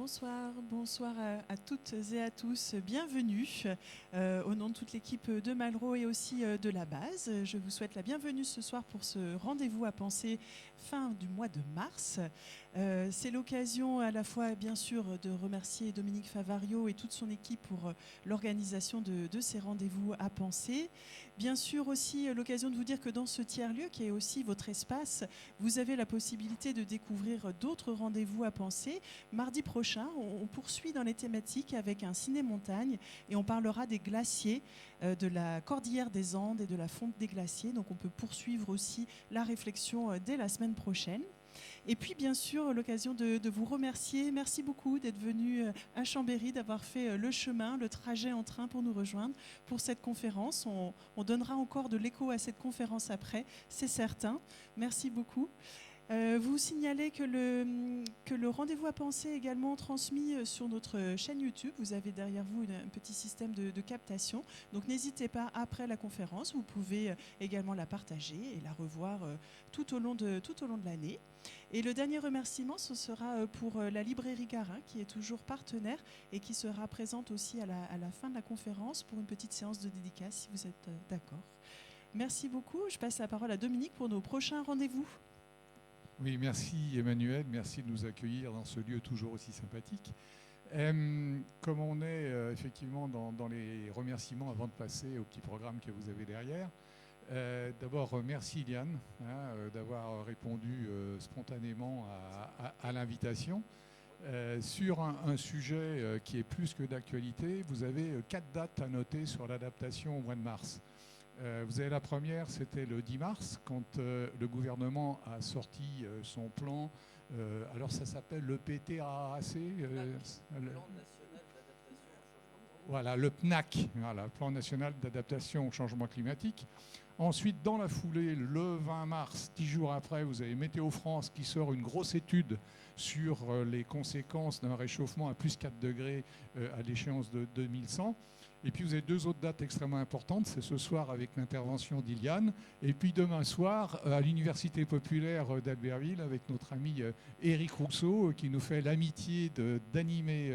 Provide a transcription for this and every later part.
Bonsoir à toutes et à tous. Bienvenue au nom de toute l'équipe de Malraux et aussi de la base. Je vous souhaite la bienvenue ce soir pour ce rendez-vous à penser fin du mois de mars. C'est l'occasion à la fois bien sûr de remercier Dominique Favario et toute son équipe pour l'organisation de ces rendez-vous à penser. Bien sûr aussi l'occasion de vous dire que dans ce tiers-lieu qui est aussi votre espace, vous avez la possibilité de découvrir d'autres rendez-vous à penser. Mardi prochain, on poursuit dans les thématiques avec un ciné-montagne et on parlera des glaciers, de la cordillère des Andes et de la fonte des glaciers. Donc on peut poursuivre aussi la réflexion dès la semaine prochaine. Et puis bien sûr l'occasion de vous remercier. Merci beaucoup d'être venu à Chambéry, d'avoir fait le chemin, le trajet en train pour nous rejoindre pour cette conférence. On donnera encore de l'écho à cette conférence après, c'est certain. Merci beaucoup. Vous signalez que le rendez-vous à penser est également transmis sur notre chaîne YouTube. Vous avez derrière vous un petit système de captation. Donc n'hésitez pas, après la conférence, vous pouvez également la partager et la revoir tout au long de l'année. Et le dernier remerciement, ce sera pour la librairie Garin, qui est toujours partenaire et qui sera présente aussi à la fin de la conférence pour une petite séance de dédicace, si vous êtes d'accord. Merci beaucoup. Je passe la parole à Dominique pour nos prochains rendez-vous. Oui, merci Emmanuel, merci de nous accueillir dans ce lieu toujours aussi sympathique. Comme on est effectivement dans les remerciements avant de passer au petit programme que vous avez derrière, d'abord merci Iliane d'avoir répondu spontanément à l'invitation. Sur un sujet qui est plus que d'actualité, vous avez 4 dates à noter sur l'adaptation au mois de mars. Vous avez la première, c'était le 10 mars, quand le gouvernement a sorti son plan. Alors ça s'appelle le PTAAC. Voilà, le PNAC, voilà, Plan national d'adaptation au changement climatique. Ensuite, dans la foulée, le 20 mars, 10 jours après, vous avez Météo France qui sort une grosse étude sur les conséquences d'un réchauffement à plus 4 degrés à l'échéance de 2100. Et puis vous avez 2 autres dates extrêmement importantes, c'est ce soir avec l'intervention d'Iliane, et puis demain soir à l'Université populaire d'Albertville avec notre ami Éric Rousseau qui nous fait l'amitié d'animer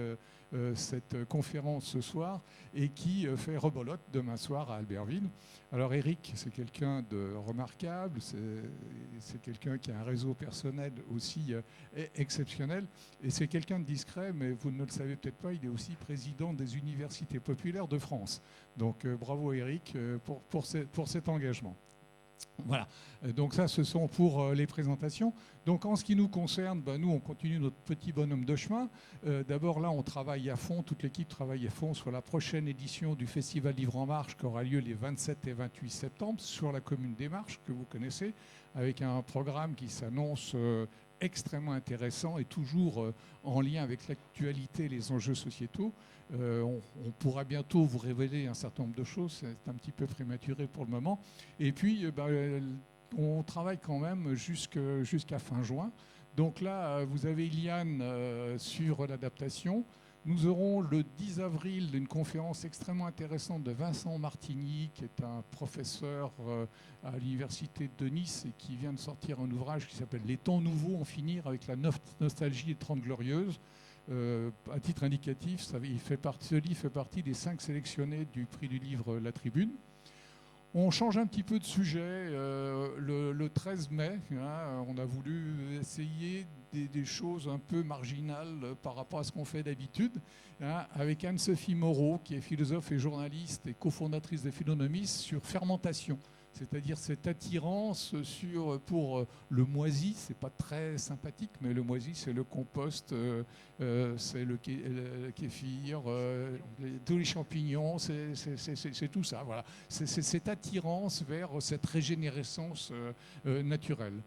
cette conférence ce soir et qui fait rebolote demain soir à Albertville. Alors Éric, c'est quelqu'un de remarquable, c'est quelqu'un qui a un réseau personnel aussi exceptionnel et c'est quelqu'un de discret, mais vous ne le savez peut-être pas, il est aussi président des universités populaires de France. Donc bravo Éric pour cet engagement. Voilà, donc ça ce sont pour les présentations. Donc en ce qui nous concerne, nous on continue notre petit bonhomme de chemin. D'abord là on travaille à fond, toute l'équipe travaille à fond sur la prochaine édition du Festival Livre en Marche qui aura lieu les 27 et 28 septembre sur la commune des Marches que vous connaissez, avec un programme qui s'annonce extrêmement intéressant et toujours en lien avec l'actualité et les enjeux sociétaux. On pourra bientôt vous révéler un certain nombre de choses, c'est un petit peu prématuré pour le moment. Et puis, on travaille quand même jusqu'à fin juin. Donc là, vous avez Iliane sur l'adaptation. Nous aurons le 10 avril une conférence extrêmement intéressante de Vincent Martigny, qui est un professeur à l'université de Nice et qui vient de sortir un ouvrage qui s'appelle « Les temps nouveaux, en finir avec la nostalgie des 30 glorieuses ». À titre indicatif, ce livre fait partie des 5 sélectionnés du prix du livre La Tribune. On change un petit peu de sujet. Le 13 mai, on a voulu essayer des choses un peu marginales par rapport à ce qu'on fait d'habitude, avec Anne-Sophie Moreau, qui est philosophe et journaliste et cofondatrice de Philonomis, sur fermentation. C'est-à-dire cette attirance pour le moisi, c'est pas très sympathique, mais le moisi, c'est le compost, c'est le kéfir, tous les champignons, c'est tout ça. Voilà. C'est cette attirance vers cette régénérescence naturelle.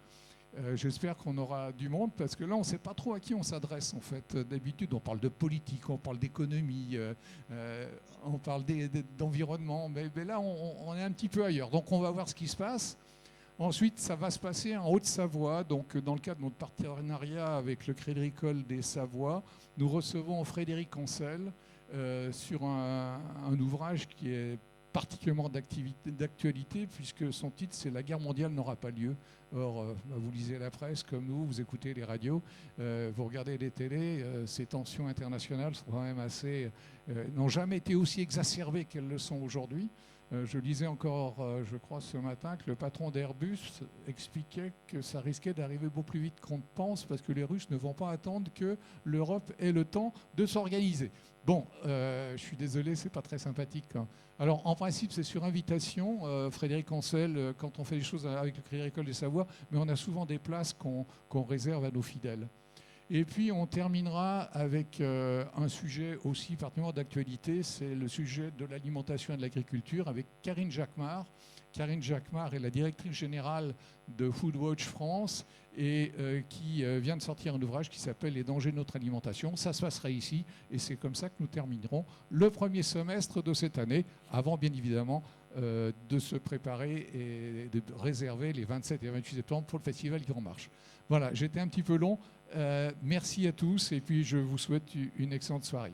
J'espère qu'on aura du monde parce que là, on ne sait pas trop à qui on s'adresse en fait. D'habitude, on parle de politique, on parle d'économie, on parle d'environnement, mais là, on est un petit peu ailleurs. Donc, on va voir ce qui se passe. Ensuite, ça va se passer en Haute-Savoie. Donc, dans le cadre de notre partenariat avec le Crédit Agricole des Savoies, nous recevons Frédéric Ancel sur un ouvrage qui est particulièrement d'actualité, puisque son titre, c'est « La guerre mondiale n'aura pas lieu ». Or, vous lisez la presse comme nous, vous écoutez les radios, vous regardez les télés, ces tensions internationales sont quand même n'ont jamais été aussi exacerbées qu'elles le sont aujourd'hui. Je lisais encore, je crois, ce matin, que le patron d'Airbus expliquait que ça risquait d'arriver beaucoup plus vite qu'on ne pense, parce que les Russes ne vont pas attendre que l'Europe ait le temps de s'organiser. Bon, je suis désolé, c'est pas très sympathique, hein. Alors, en principe, c'est sur invitation. Frédéric Ancel, quand on fait les choses avec le Crédit Agricole des Savoies, mais on a souvent des places qu'on réserve à nos fidèles. Et puis, on terminera avec un sujet aussi particulièrement d'actualité, c'est le sujet de l'alimentation et de l'agriculture, avec Karine Jacquemart. Karine Jacquemart est la directrice générale de Foodwatch France et qui vient de sortir un ouvrage qui s'appelle « Les dangers de notre alimentation ». Ça se passera ici et c'est comme ça que nous terminerons le premier semestre de cette année, avant bien évidemment de se préparer et de réserver les 27 et 28 septembre pour le festival Grand Marche. Voilà, j'étais un petit peu long. Merci à tous et puis je vous souhaite une excellente soirée.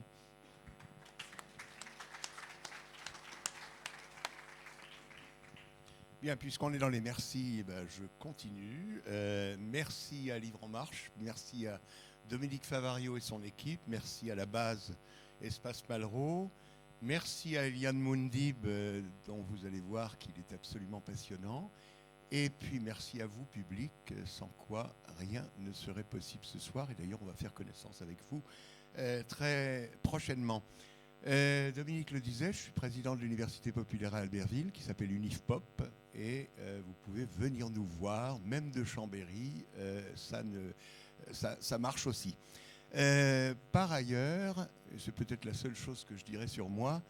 Bien, puisqu'on est dans les merci, je continue. Merci à Livre en Marche, merci à Dominique Favario et son équipe, merci à la base Espace Malraux, merci à Eliane Moundib, dont vous allez voir qu'il est absolument passionnant. Et puis merci à vous, public, sans quoi rien ne serait possible ce soir. Et d'ailleurs, on va faire connaissance avec vous très prochainement. Dominique le disait, je suis président de l'Université populaire à Albertville, qui s'appelle Unifpop. Et vous pouvez venir nous voir, même de Chambéry, ça marche aussi. Par ailleurs, c'est peut-être la seule chose que je dirais sur moi,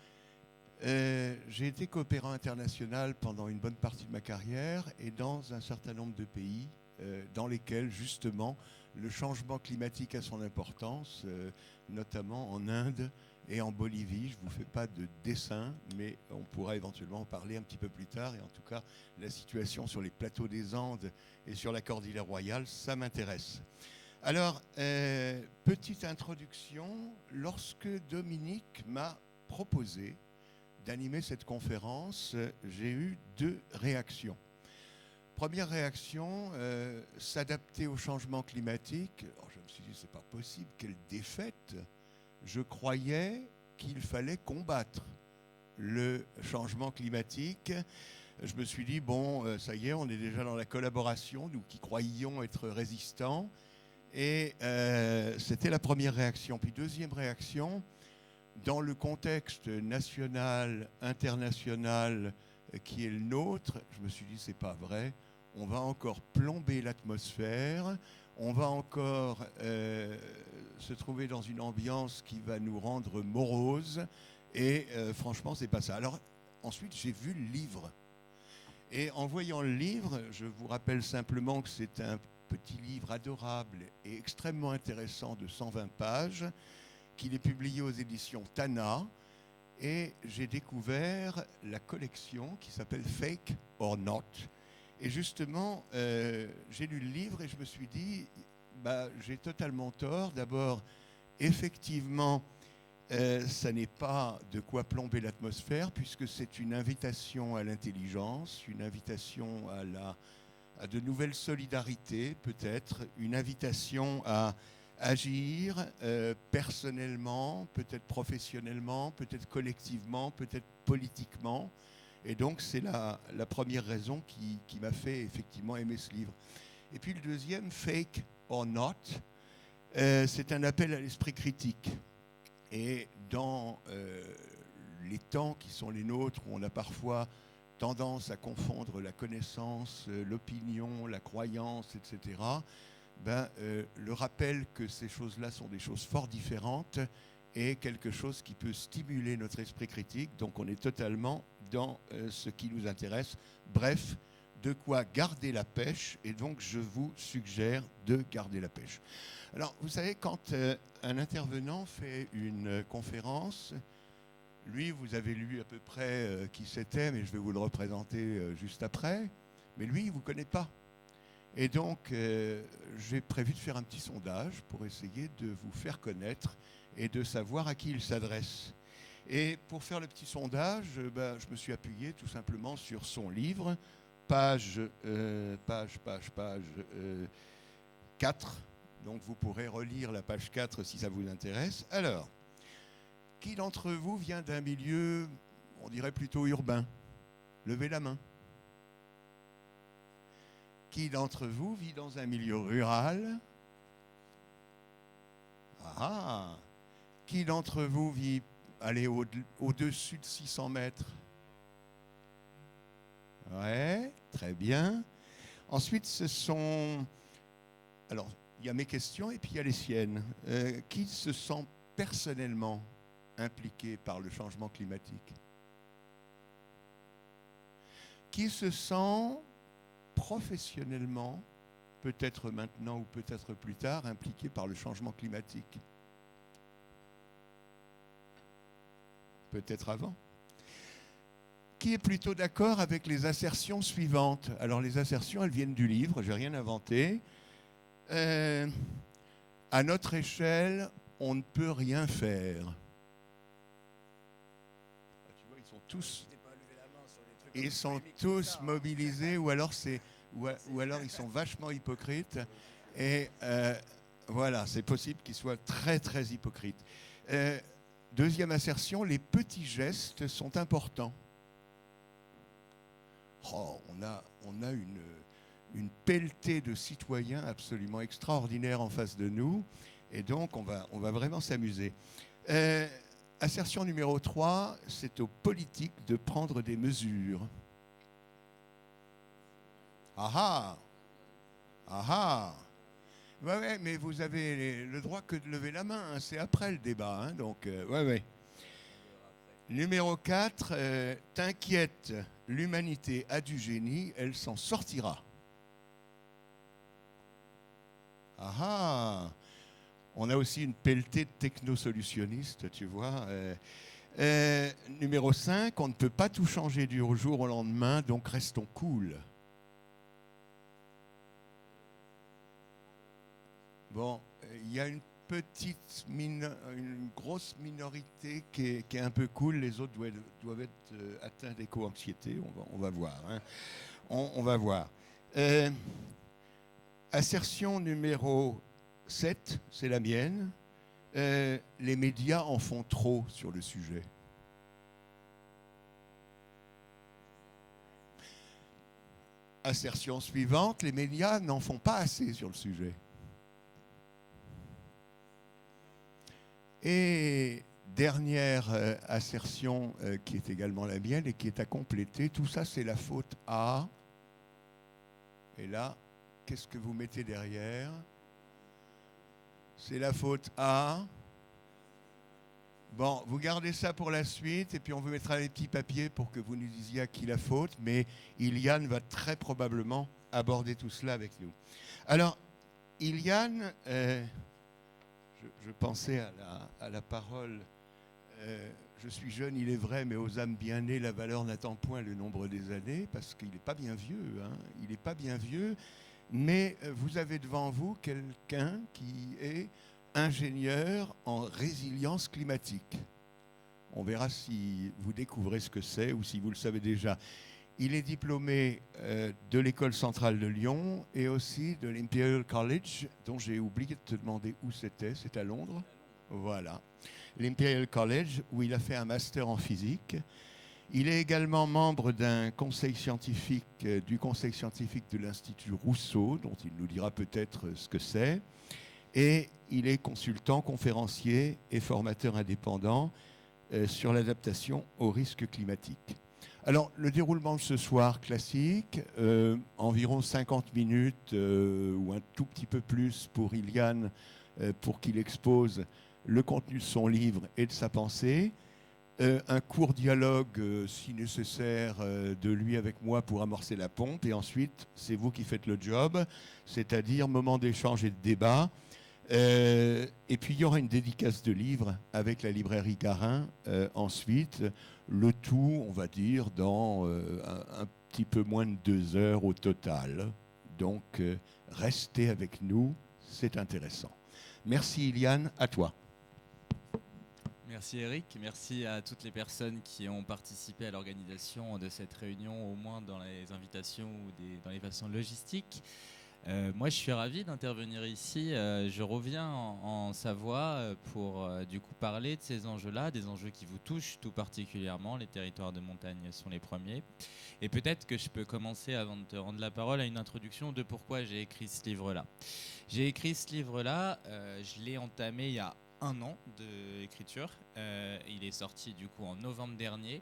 j'ai été coopérant international pendant une bonne partie de ma carrière et dans un certain nombre de pays dans lesquels justement le changement climatique a son importance, notamment en Inde et en Bolivie. Je ne vous fais pas de dessin, mais on pourra éventuellement en parler un petit peu plus tard. Et en tout cas, la situation sur les plateaux des Andes et sur la Cordillère Royale, ça m'intéresse. Alors, petite introduction, lorsque Dominique m'a proposé d'animer cette conférence, j'ai eu deux réactions. Première réaction, s'adapter au changement climatique. Alors, je me suis dit, c'est pas possible, quelle défaite. Je croyais qu'il fallait combattre le changement climatique. Je me suis dit, bon, ça y est, on est déjà dans la collaboration, nous qui croyions être résistants. Et c'était la première réaction. Puis deuxième réaction, dans le contexte national, international qui est le nôtre, je me suis dit, c'est pas vrai, on va encore plomber l'atmosphère, on va encore se trouver dans une ambiance qui va nous rendre moroses, et franchement, c'est pas ça. Alors, ensuite, j'ai vu le livre. Et en voyant le livre, je vous rappelle simplement que c'est un petit livre adorable et extrêmement intéressant de 120 pages, qu'il est publié aux éditions Tana, et j'ai découvert la collection qui s'appelle Fake or Not. Et justement, j'ai lu le livre et je me suis dit, j'ai totalement tort. D'abord, effectivement, ça n'est pas de quoi plomber l'atmosphère, puisque c'est une invitation à l'intelligence, une invitation à de nouvelles solidarités, peut-être, une invitation à agir personnellement, peut-être professionnellement, peut-être collectivement, peut-être politiquement. Et donc, c'est la première raison qui m'a fait effectivement aimer ce livre. Et puis le deuxième, Fake or Not, c'est un appel à l'esprit critique. Et dans les temps qui sont les nôtres, où on a parfois tendance à confondre la connaissance, l'opinion, la croyance, etc., le rappel que ces choses-là sont des choses fort différentes est quelque chose qui peut stimuler notre esprit critique. Donc on est totalement dans ce qui nous intéresse. Bref, de quoi garder la pêche, et donc je vous suggère de garder la pêche. Alors, vous savez, quand un intervenant fait une conférence, lui, vous avez lu à peu près qui c'était, mais je vais vous le représenter juste après, mais lui, il ne vous connaît pas. Et donc, j'ai prévu de faire un petit sondage pour essayer de vous faire connaître et de savoir à qui il s'adresse. Et pour faire le petit sondage, je me suis appuyé tout simplement sur son livre, page 4. Donc vous pourrez relire la page 4 si ça vous intéresse. Alors, qui d'entre vous vient d'un milieu, on dirait plutôt urbain? Levez la main. Qui d'entre vous vit dans un milieu rural? Ah! Qui d'entre vous vit au-dessus de 600 mètres? Ouais, très bien. Ensuite, alors, il y a mes questions et puis il y a les siennes. Qui se sent personnellement impliqué par le changement climatique? Qui se sent professionnellement, peut-être maintenant ou peut-être plus tard, impliqué par le changement climatique? Peut-être avant. Qui est plutôt d'accord avec les assertions suivantes? Alors les assertions, elles viennent du livre, je n'ai rien inventé. À notre échelle, on ne peut rien faire. Ah, tu vois, ils sont tous mobilisés, ou alors ils sont vachement hypocrites. Et voilà, c'est possible qu'ils soient très très hypocrites. Deuxième assertion, les petits gestes sont importants. Oh, on a une pelletée de citoyens absolument extraordinaires en face de nous, et donc on va vraiment s'amuser. Assertion numéro 3, c'est aux politiques de prendre des mesures. Ah ah! Ah ah! Ouais, mais vous avez le droit que de lever la main, hein, c'est après le débat, hein, donc ouais. Numéro 4, t'inquiète, l'humanité a du génie, elle s'en sortira. Ah ah! On a aussi une pelletée de technosolutionnistes, tu vois. Numéro 5, on ne peut pas tout changer du jour au lendemain, donc restons cool. Bon, il y a une grosse minorité qui est un peu cool, les autres doivent être atteints d'éco-anxiété, on va voir. Hein. On va voir. Assertion numéro 7, c'est la mienne. Les médias en font trop sur le sujet. Assertion suivante, les médias n'en font pas assez sur le sujet. Et dernière assertion qui est également la mienne et qui est à compléter, tout ça c'est la faute à... Et là, qu'est-ce que vous mettez derrière? C'est la faute à... Bon, vous gardez ça pour la suite et puis on vous mettra les petits papiers pour que vous nous disiez à qui la faute, mais Iliane va très probablement aborder tout cela avec nous. Alors, Iliane... Je pensais à la parole, je suis jeune, il est vrai, mais aux âmes bien nées, la valeur n'attend point le nombre des années, parce qu'il n'est pas bien vieux, hein, il n'est pas bien vieux, mais vous avez devant vous quelqu'un qui est ingénieur en résilience climatique. On verra si vous découvrez ce que c'est ou si vous le savez déjà. Il est diplômé de l'École centrale de Lyon et aussi de l'Imperial College, dont j'ai oublié de te demander où c'était. C'est à Londres. Voilà. L'Imperial College, où il a fait un master en physique. Il est également membre du conseil scientifique de l'Institut Rousseau, dont il nous dira peut-être ce que c'est. Et il est consultant, conférencier et formateur indépendant sur l'adaptation aux risques climatiques. Alors, le déroulement de ce soir classique, environ 50 minutes ou un tout petit peu plus pour Iliane, pour qu'il expose le contenu de son livre et de sa pensée. Un court dialogue, si nécessaire, de lui avec moi pour amorcer la pompe. Et ensuite, c'est vous qui faites le job, c'est-à-dire moment d'échange et de débat. Et puis, il y aura une dédicace de livre avec la librairie Garin ensuite. Le tout, on va dire, dans un petit peu moins de 2 heures au total. Donc, restez avec nous, c'est intéressant. Merci Iliane, à toi. Merci Eric, merci à toutes les personnes qui ont participé à l'organisation de cette réunion, au moins dans les invitations ou dans les façons logistiques. Moi, je suis ravi d'intervenir ici. Je reviens en Savoie pour du coup parler de ces enjeux-là, des enjeux qui vous touchent tout particulièrement. Les territoires de montagne sont les premiers. Et peut-être que je peux commencer, avant de te rendre la parole, à une introduction de pourquoi j'ai écrit ce livre-là. J'ai écrit ce livre-là, je l'ai entamé il y a 1 an d'écriture. Il est sorti du coup en novembre dernier.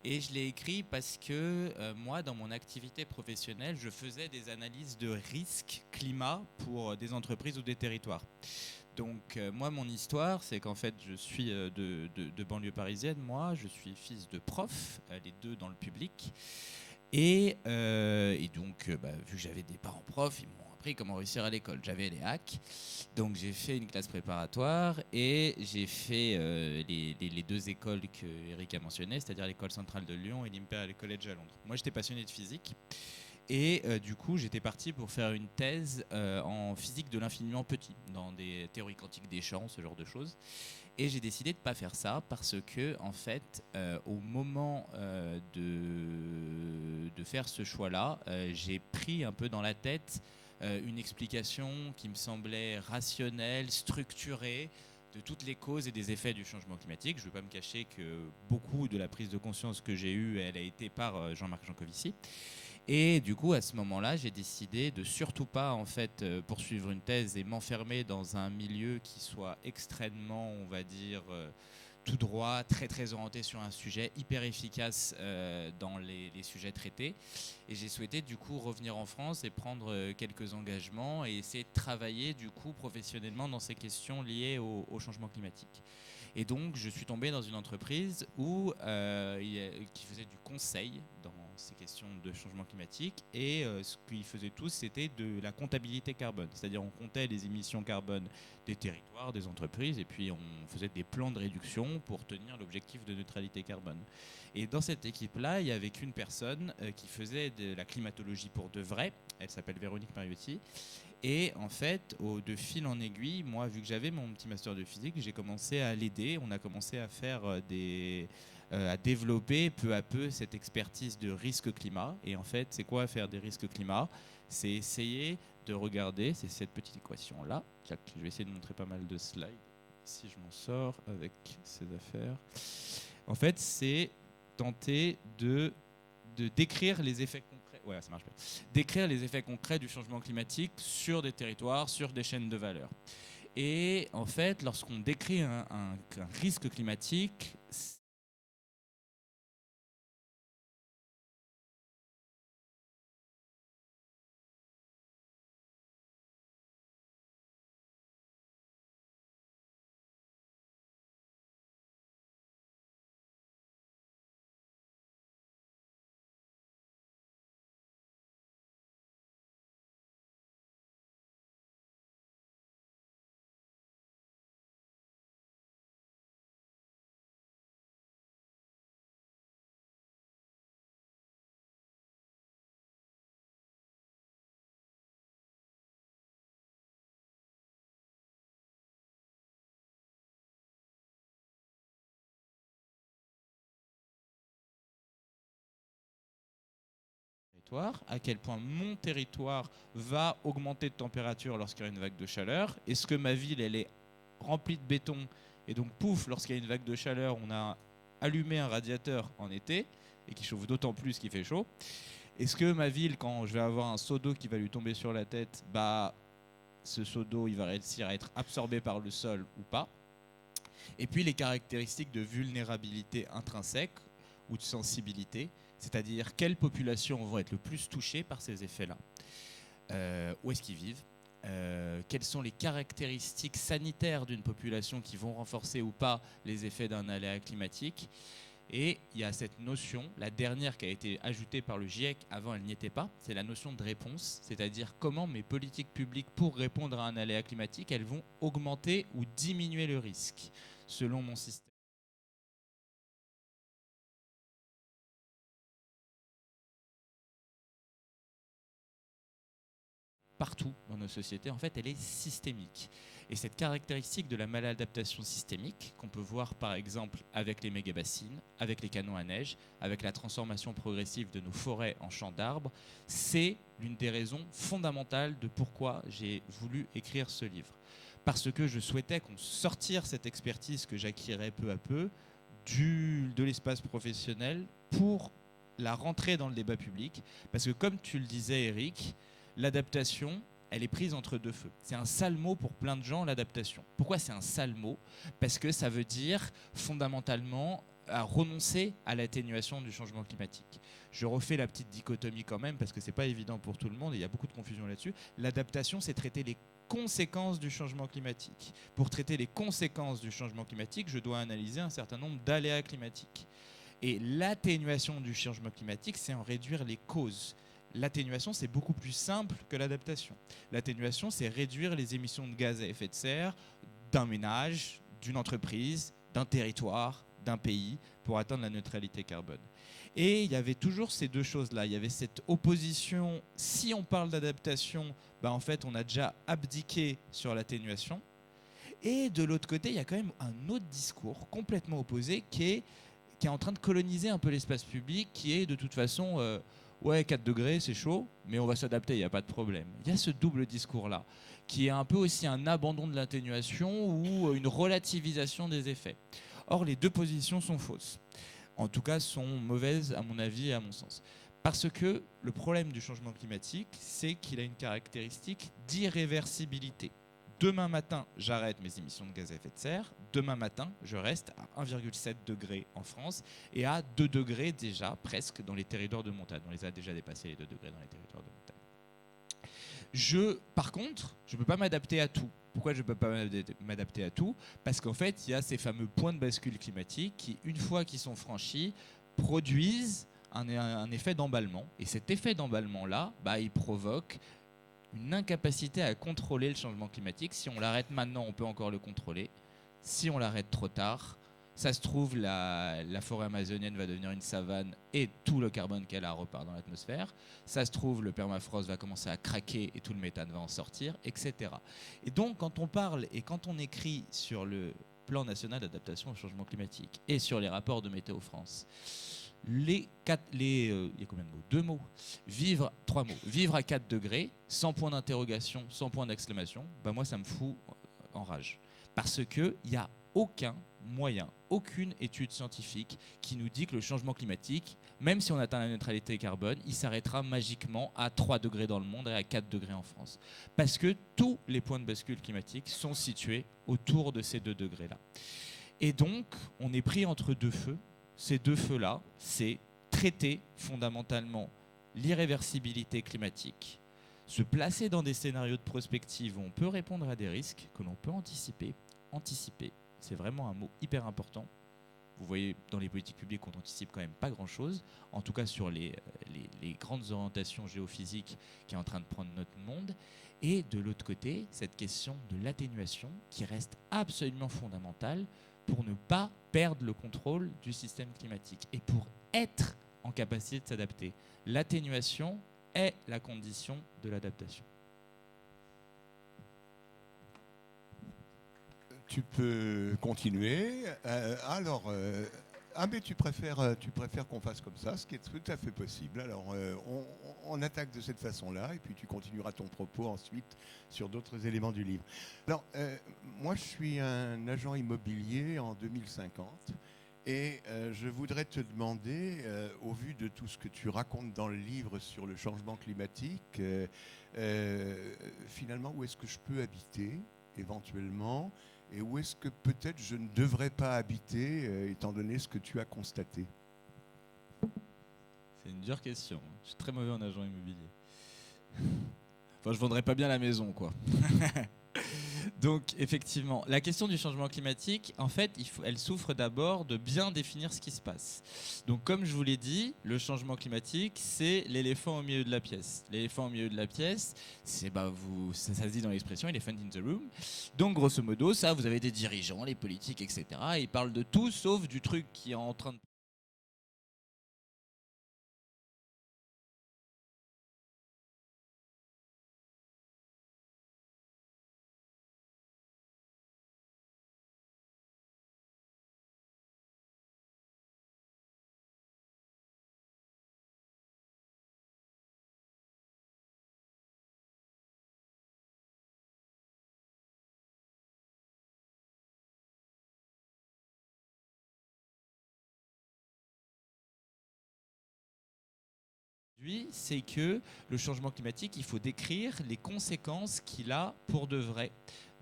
Et je l'ai écrit parce que moi, dans mon activité professionnelle, je faisais des analyses de risque climat pour des entreprises ou des territoires. Donc moi, mon histoire, c'est qu'en fait, je suis de banlieue parisienne. Moi, je suis fils de prof, les deux dans le public. Et donc, vu que j'avais des parents profs, ils m'ont appris comment réussir à l'école. J'avais les hacks. Donc j'ai fait une classe préparatoire et j'ai fait les 2 écoles que Eric a mentionnées, c'est-à-dire l'école centrale de Lyon et l'Imperial College à Londres. Moi, j'étais passionné de physique et du coup, j'étais parti pour faire une thèse en physique de l'infiniment petit, dans des théories quantiques des champs, ce genre de choses. Et j'ai décidé de ne pas faire ça parce que, en fait, au moment de faire ce choix-là, j'ai pris un peu dans la tête une explication qui me semblait rationnelle, structurée, de toutes les causes et des effets du changement climatique. Je ne vais pas me cacher que beaucoup de la prise de conscience que j'ai eue, elle a été par Jean-Marc Jancovici. Et du coup, à ce moment-là, j'ai décidé de surtout pas en fait poursuivre une thèse et m'enfermer dans un milieu qui soit extrêmement, on va dire, tout droit, très très orienté sur un sujet, hyper efficace dans les sujets traités. Et j'ai souhaité du coup revenir en France et prendre quelques engagements et essayer de travailler du coup professionnellement dans ces questions liées au changement climatique. Et donc, je suis tombé dans une entreprise qui faisait du conseil dans ces questions de changement climatique. Et ce qu'ils faisaient tous, c'était de la comptabilité carbone. C'est-à-dire, on comptait les émissions carbone des territoires, des entreprises, et puis on faisait des plans de réduction pour tenir l'objectif de neutralité carbone. Et dans cette équipe-là, il n'y avait qu'une personne qui faisait de la climatologie pour de vrai. Elle s'appelle Véronique Mariotti. Et en fait, de fil en aiguille, moi, vu que j'avais mon petit master de physique, j'ai commencé à l'aider. On a commencé à faire à développer peu à peu cette expertise de risque climat. Et en fait, c'est quoi faire des risques climat? C'est essayer de regarder, c'est cette petite équation-là. Je vais essayer de montrer pas mal de slides, si je m'en sors avec ces affaires. En fait, c'est tenter de décrire les effets concrets. Ouais, ça marche bien. Décrire les effets concrets du changement climatique sur des territoires, sur des chaînes de valeur. Et en fait, lorsqu'on décrit un risque climatique, à quel point mon territoire va augmenter de température lorsqu'il y a une vague de chaleur. Est-ce que ma ville, elle est remplie de béton et donc pouf, lorsqu'il y a une vague de chaleur, on a allumé un radiateur en été et qui chauffe d'autant plus qu'il fait chaud. Est-ce que ma ville, quand je vais avoir un seau d'eau qui va lui tomber sur la tête, ce seau d'eau, il va réussir à être absorbé par le sol ou pas? Et puis les caractéristiques de vulnérabilité intrinsèque ou de sensibilité, c'est-à-dire quelles populations vont être le plus touchées par ces effets-là, où est-ce qu'ils vivent, quelles sont les caractéristiques sanitaires d'une population qui vont renforcer ou pas les effets d'un aléa climatique. Et il y a cette notion, la dernière qui a été ajoutée par le GIEC, avant elle n'y était pas, c'est la notion de réponse, c'est-à-dire comment mes politiques publiques pour répondre à un aléa climatique, elles vont augmenter ou diminuer le risque, selon mon système. partout dans nos sociétés, en fait, elle est systémique. Et cette caractéristique de la maladaptation systémique, qu'on peut voir par exemple avec les méga-bassines, avec les canons à neige, avec la transformation progressive de nos forêts en champs d'arbres, c'est l'une des raisons fondamentales de pourquoi j'ai voulu écrire ce livre. Parce que je souhaitais qu'on sortisse cette expertise que j'acquirais peu à peu de l'espace professionnel pour la rentrer dans le débat public. Parce que comme tu le disais, Eric, l'adaptation, elle est prise entre deux feux. C'est un sale mot pour plein de gens, l'adaptation. Pourquoi c'est un sale mot? Parce que ça veut dire fondamentalement à renoncer à l'atténuation du changement climatique. Je refais la petite dichotomie quand même parce que c'est pas évident pour tout le monde et il y a beaucoup de confusion là-dessus. L'adaptation, c'est traiter les conséquences du changement climatique. Pour traiter les conséquences du changement climatique, je dois analyser un certain nombre d'aléas climatiques. Et l'atténuation du changement climatique, c'est en réduire les causes. L'atténuation, c'est beaucoup plus simple que l'adaptation. L'atténuation, c'est réduire les émissions de gaz à effet de serre d'un ménage, d'une entreprise, d'un territoire, d'un pays pour atteindre la neutralité carbone. Et il y avait toujours ces deux choses-là. Il y avait cette opposition. Si on parle d'adaptation, en fait, on a déjà abdiqué sur l'atténuation. Et de l'autre côté, il y a quand même un autre discours complètement opposé qui est en train de coloniser un peu l'espace public, qui est de toute façon... ouais, 4 degrés, c'est chaud, mais on va s'adapter, il n'y a pas de problème. Il y a ce double discours-là, qui est un peu aussi un abandon de l'atténuation ou une relativisation des effets. Or, les deux positions sont fausses. En tout cas, sont mauvaises, à mon avis et à mon sens. Parce que le problème du changement climatique, c'est qu'il a une caractéristique d'irréversibilité. Demain matin, j'arrête mes émissions de gaz à effet de serre. Demain matin, je reste à 1,7 degré en France et à 2 degrés déjà presque dans les territoires de montagne. On les a déjà dépassés les 2 degrés dans les territoires de montagne. Par contre, je ne peux pas m'adapter à tout. Pourquoi je ne peux pas m'adapter à tout? Parce qu'en fait, il y a ces fameux points de bascule climatique qui, une fois qu'ils sont franchis, produisent un effet d'emballement. Et cet effet d'emballement-là, il provoque une incapacité à contrôler le changement climatique. Si on l'arrête maintenant, on peut encore le contrôler. Si on l'arrête trop tard, ça se trouve, la forêt amazonienne va devenir une savane et tout le carbone qu'elle a repart dans l'atmosphère. Ça se trouve, le permafrost va commencer à craquer et tout le méthane va en sortir, etc. Et donc, quand on parle et quand on écrit sur le plan national d'adaptation au changement climatique et sur les rapports de Météo France, il y a combien de mots? 2 mots. 3 mots. Vivre à 4 degrés, sans point d'interrogation, sans point d'exclamation, moi, ça me fout en rage. Parce qu'il n'y a aucun moyen, aucune étude scientifique qui nous dit que le changement climatique, même si on atteint la neutralité carbone, il s'arrêtera magiquement à 3 degrés dans le monde et à 4 degrés en France. Parce que tous les points de bascule climatique sont situés autour de ces 2 degrés-là. Et donc, on est pris entre deux feux. Ces deux feux-là, c'est traiter fondamentalement l'irréversibilité climatique, se placer dans des scénarios de prospective où on peut répondre à des risques, que l'on peut anticiper. Anticiper, c'est vraiment un mot hyper important. Vous voyez, dans les politiques publiques, on n'anticipe quand même pas grand-chose, en tout cas sur les grandes orientations géophysiques qui est en train de prendre notre monde. Et de l'autre côté, cette question de l'atténuation qui reste absolument fondamentale pour ne pas perdre le contrôle du système climatique et pour être en capacité de s'adapter. L'atténuation est la condition de l'adaptation. Tu peux continuer. Mais tu préfères qu'on fasse comme ça, ce qui est tout à fait possible. Alors, on attaque de cette façon-là, et puis tu continueras ton propos ensuite sur d'autres éléments du livre. Alors, moi, je suis un agent immobilier en 2050, et je voudrais te demander, au vu de tout ce que tu racontes dans le livre sur le changement climatique, finalement, où est-ce que je peux habiter, éventuellement ? Et où est-ce que peut-être je ne devrais pas habiter, étant donné ce que tu as constaté? C'est une dure question. Je suis très mauvais en agent immobilier. Enfin, je vendrais pas bien la maison, quoi. Donc, effectivement, la question du changement climatique, en fait, elle souffre d'abord de bien définir ce qui se passe. Donc, comme je vous l'ai dit, le changement climatique, c'est l'éléphant au milieu de la pièce. L'éléphant au milieu de la pièce, c'est, ça se dit dans l'expression, elephant in the room. Donc, grosso modo, ça, vous avez des dirigeants, les politiques, etc. Et ils parlent de tout, sauf du truc qui est en train de c'est que le changement climatique, il faut décrire les conséquences qu'il a pour de vrai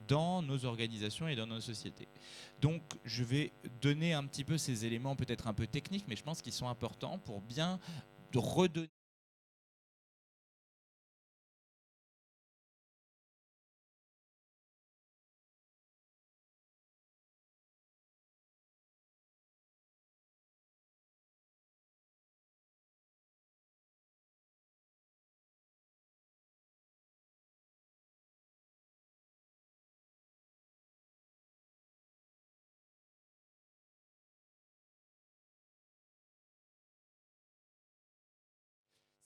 dans nos organisations et dans nos sociétés. Donc, je vais donner un petit peu ces éléments peut-être un peu techniques, mais je pense qu'ils sont importants pour bien redonner.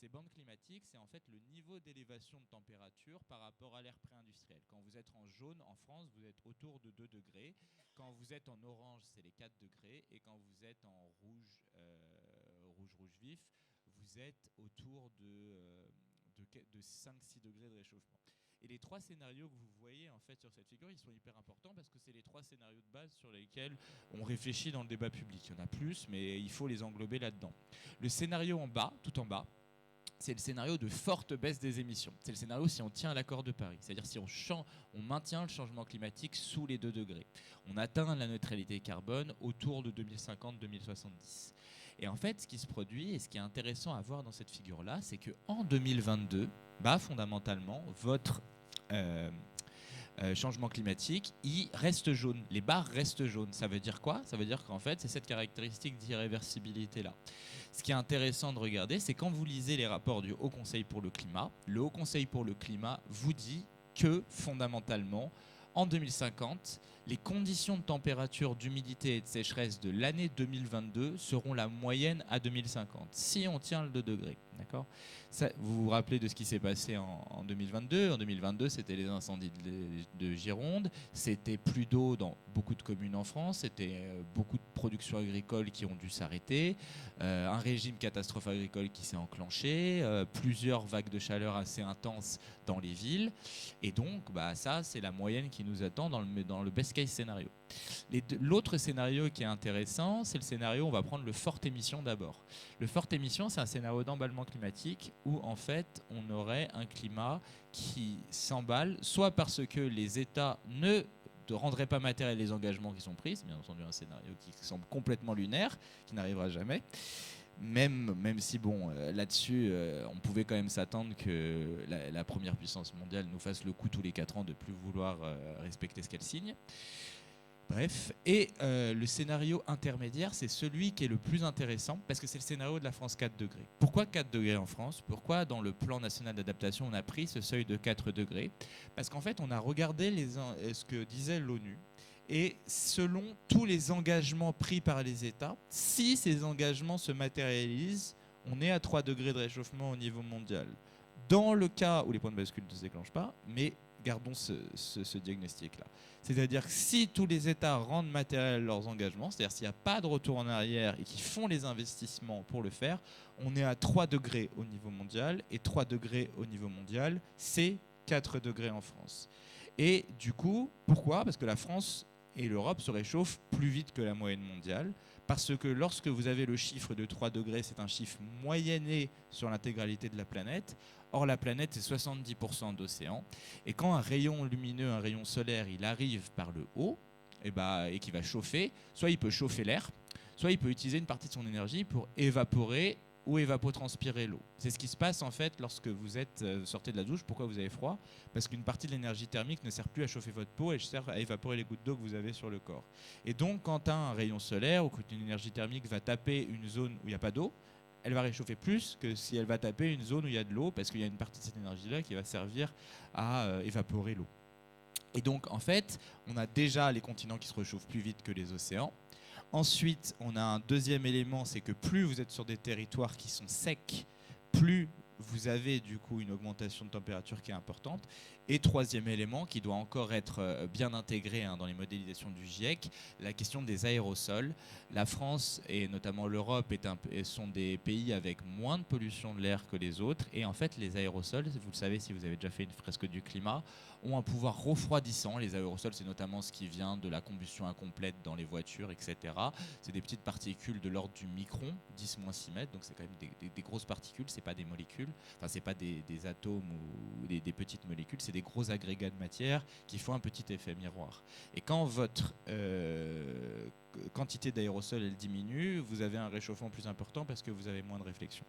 Ces bandes climatiques, c'est en fait le niveau d'élévation de température par rapport à l'ère pré-industrielle. Quand vous êtes en jaune, en France, vous êtes autour de 2 degrés. Quand vous êtes en orange, c'est les 4 degrés. Et quand vous êtes en rouge, rouge vif, vous êtes autour de 5-6 degrés de réchauffement. Et les 3 scénarios que vous voyez en fait sur cette figure, ils sont hyper importants parce que c'est les 3 scénarios de base sur lesquels on réfléchit dans le débat public. Il y en a plus, mais il faut les englober là-dedans. Le scénario en bas, tout en bas, c'est le scénario de forte baisse des émissions. C'est le scénario si on tient à l'accord de Paris. C'est-à-dire si on maintient le changement climatique sous les 2 degrés. On atteint la neutralité carbone autour de 2050-2070. Et en fait, ce qui se produit et ce qui est intéressant à voir dans cette figure-là, c'est qu'en 2022, fondamentalement, votre changement climatique, il reste jaune. Les barres restent jaunes. Ça veut dire quoi? Ça veut dire qu'en fait, c'est cette caractéristique d'irréversibilité-là. Ce qui est intéressant de regarder, c'est quand vous lisez les rapports du Haut Conseil pour le climat, le Haut Conseil pour le climat vous dit que, fondamentalement, en 2050, les conditions de température, d'humidité et de sécheresse de l'année 2022 seront la moyenne à 2050, si on tient le 2 degrés. D'accord ? Ça, vous vous rappelez de ce qui s'est passé en 2022 ? En 2022, c'était les incendies de Gironde, c'était plus d'eau dans beaucoup de communes en France, c'était beaucoup de productions agricoles qui ont dû s'arrêter, un régime catastrophe agricole qui s'est enclenché, plusieurs vagues de chaleur assez intenses dans les villes. Et donc, ça, c'est la moyenne qui nous attend dans le best case scénario. L'autre scénario qui est intéressant, c'est le scénario, on va prendre le forte émission d'abord. Le forte émission, c'est un scénario d'emballement climatique où, en fait, on aurait un climat qui s'emballe, soit parce que les États ne rendraient pas matériels les engagements qui sont pris, c'est bien entendu un scénario qui semble complètement lunaire, qui n'arrivera jamais. Même si, là-dessus, on pouvait quand même s'attendre que la première puissance mondiale nous fasse le coup tous les 4 ans de plus vouloir respecter ce qu'elle signe. Bref, et le scénario intermédiaire, c'est celui qui est le plus intéressant parce que c'est le scénario de la France 4 degrés. Pourquoi 4 degrés en France ? Pourquoi dans le plan national d'adaptation, on a pris ce seuil de 4 degrés ? Parce qu'en fait, on a regardé ce que disait l'ONU. Et selon tous les engagements pris par les États, si ces engagements se matérialisent, on est à 3 degrés de réchauffement au niveau mondial. Dans le cas où les points de bascule ne se déclenchent pas, mais gardons ce diagnostic-là. C'est-à-dire que si tous les États rendent matériel leurs engagements, c'est-à-dire s'il n'y a pas de retour en arrière et qu'ils font les investissements pour le faire, on est à 3 degrés au niveau mondial. Et 3 degrés au niveau mondial, c'est 4 degrés en France. Et du coup, pourquoi ? Parce que la France et l'Europe se réchauffent plus vite que la moyenne mondiale. Parce que lorsque vous avez le chiffre de 3 degrés, c'est un chiffre moyenné sur l'intégralité de la planète. Or, la planète, c'est 70% d'océan. Et quand un rayon lumineux, un rayon solaire, il arrive par le haut et qu'il va chauffer, soit il peut chauffer l'air, soit il peut utiliser une partie de son énergie pour évaporer ou évapotranspirer l'eau. C'est ce qui se passe en fait lorsque vous sortez de la douche. Pourquoi vous avez froid ? Parce qu'une partie de l'énergie thermique ne sert plus à chauffer votre peau, elle sert à évaporer les gouttes d'eau que vous avez sur le corps. Et donc quand un rayon solaire ou qu'une énergie thermique va taper une zone où il n'y a pas d'eau, elle va réchauffer plus que si elle va taper une zone où il y a de l'eau, parce qu'il y a une partie de cette énergie-là qui va servir à évaporer l'eau. Et donc en fait, on a déjà les continents qui se réchauffent plus vite que les océans. Ensuite, on a un deuxième élément, c'est que plus vous êtes sur des territoires qui sont secs, plus vous avez du coup une augmentation de température qui est importante. Et troisième élément qui doit encore être bien intégré dans les modélisations du GIEC, la question des aérosols. La France et notamment l'Europe sont des pays avec moins de pollution de l'air que les autres. Et en fait, les aérosols, vous le savez si vous avez déjà fait une fresque du climat, ont un pouvoir refroidissant. Les aérosols, c'est notamment ce qui vient de la combustion incomplète dans les voitures, etc. C'est des petites particules de l'ordre du micron, 10-6 mètres, donc c'est quand même des grosses particules, c'est pas des molécules, enfin c'est pas des atomes ou des petites molécules, c'est des gros agrégats de matière qui font un petit effet miroir. Et quand votre quantité d'aérosols elle diminue, vous avez un réchauffement plus important parce que vous avez moins de réflexion.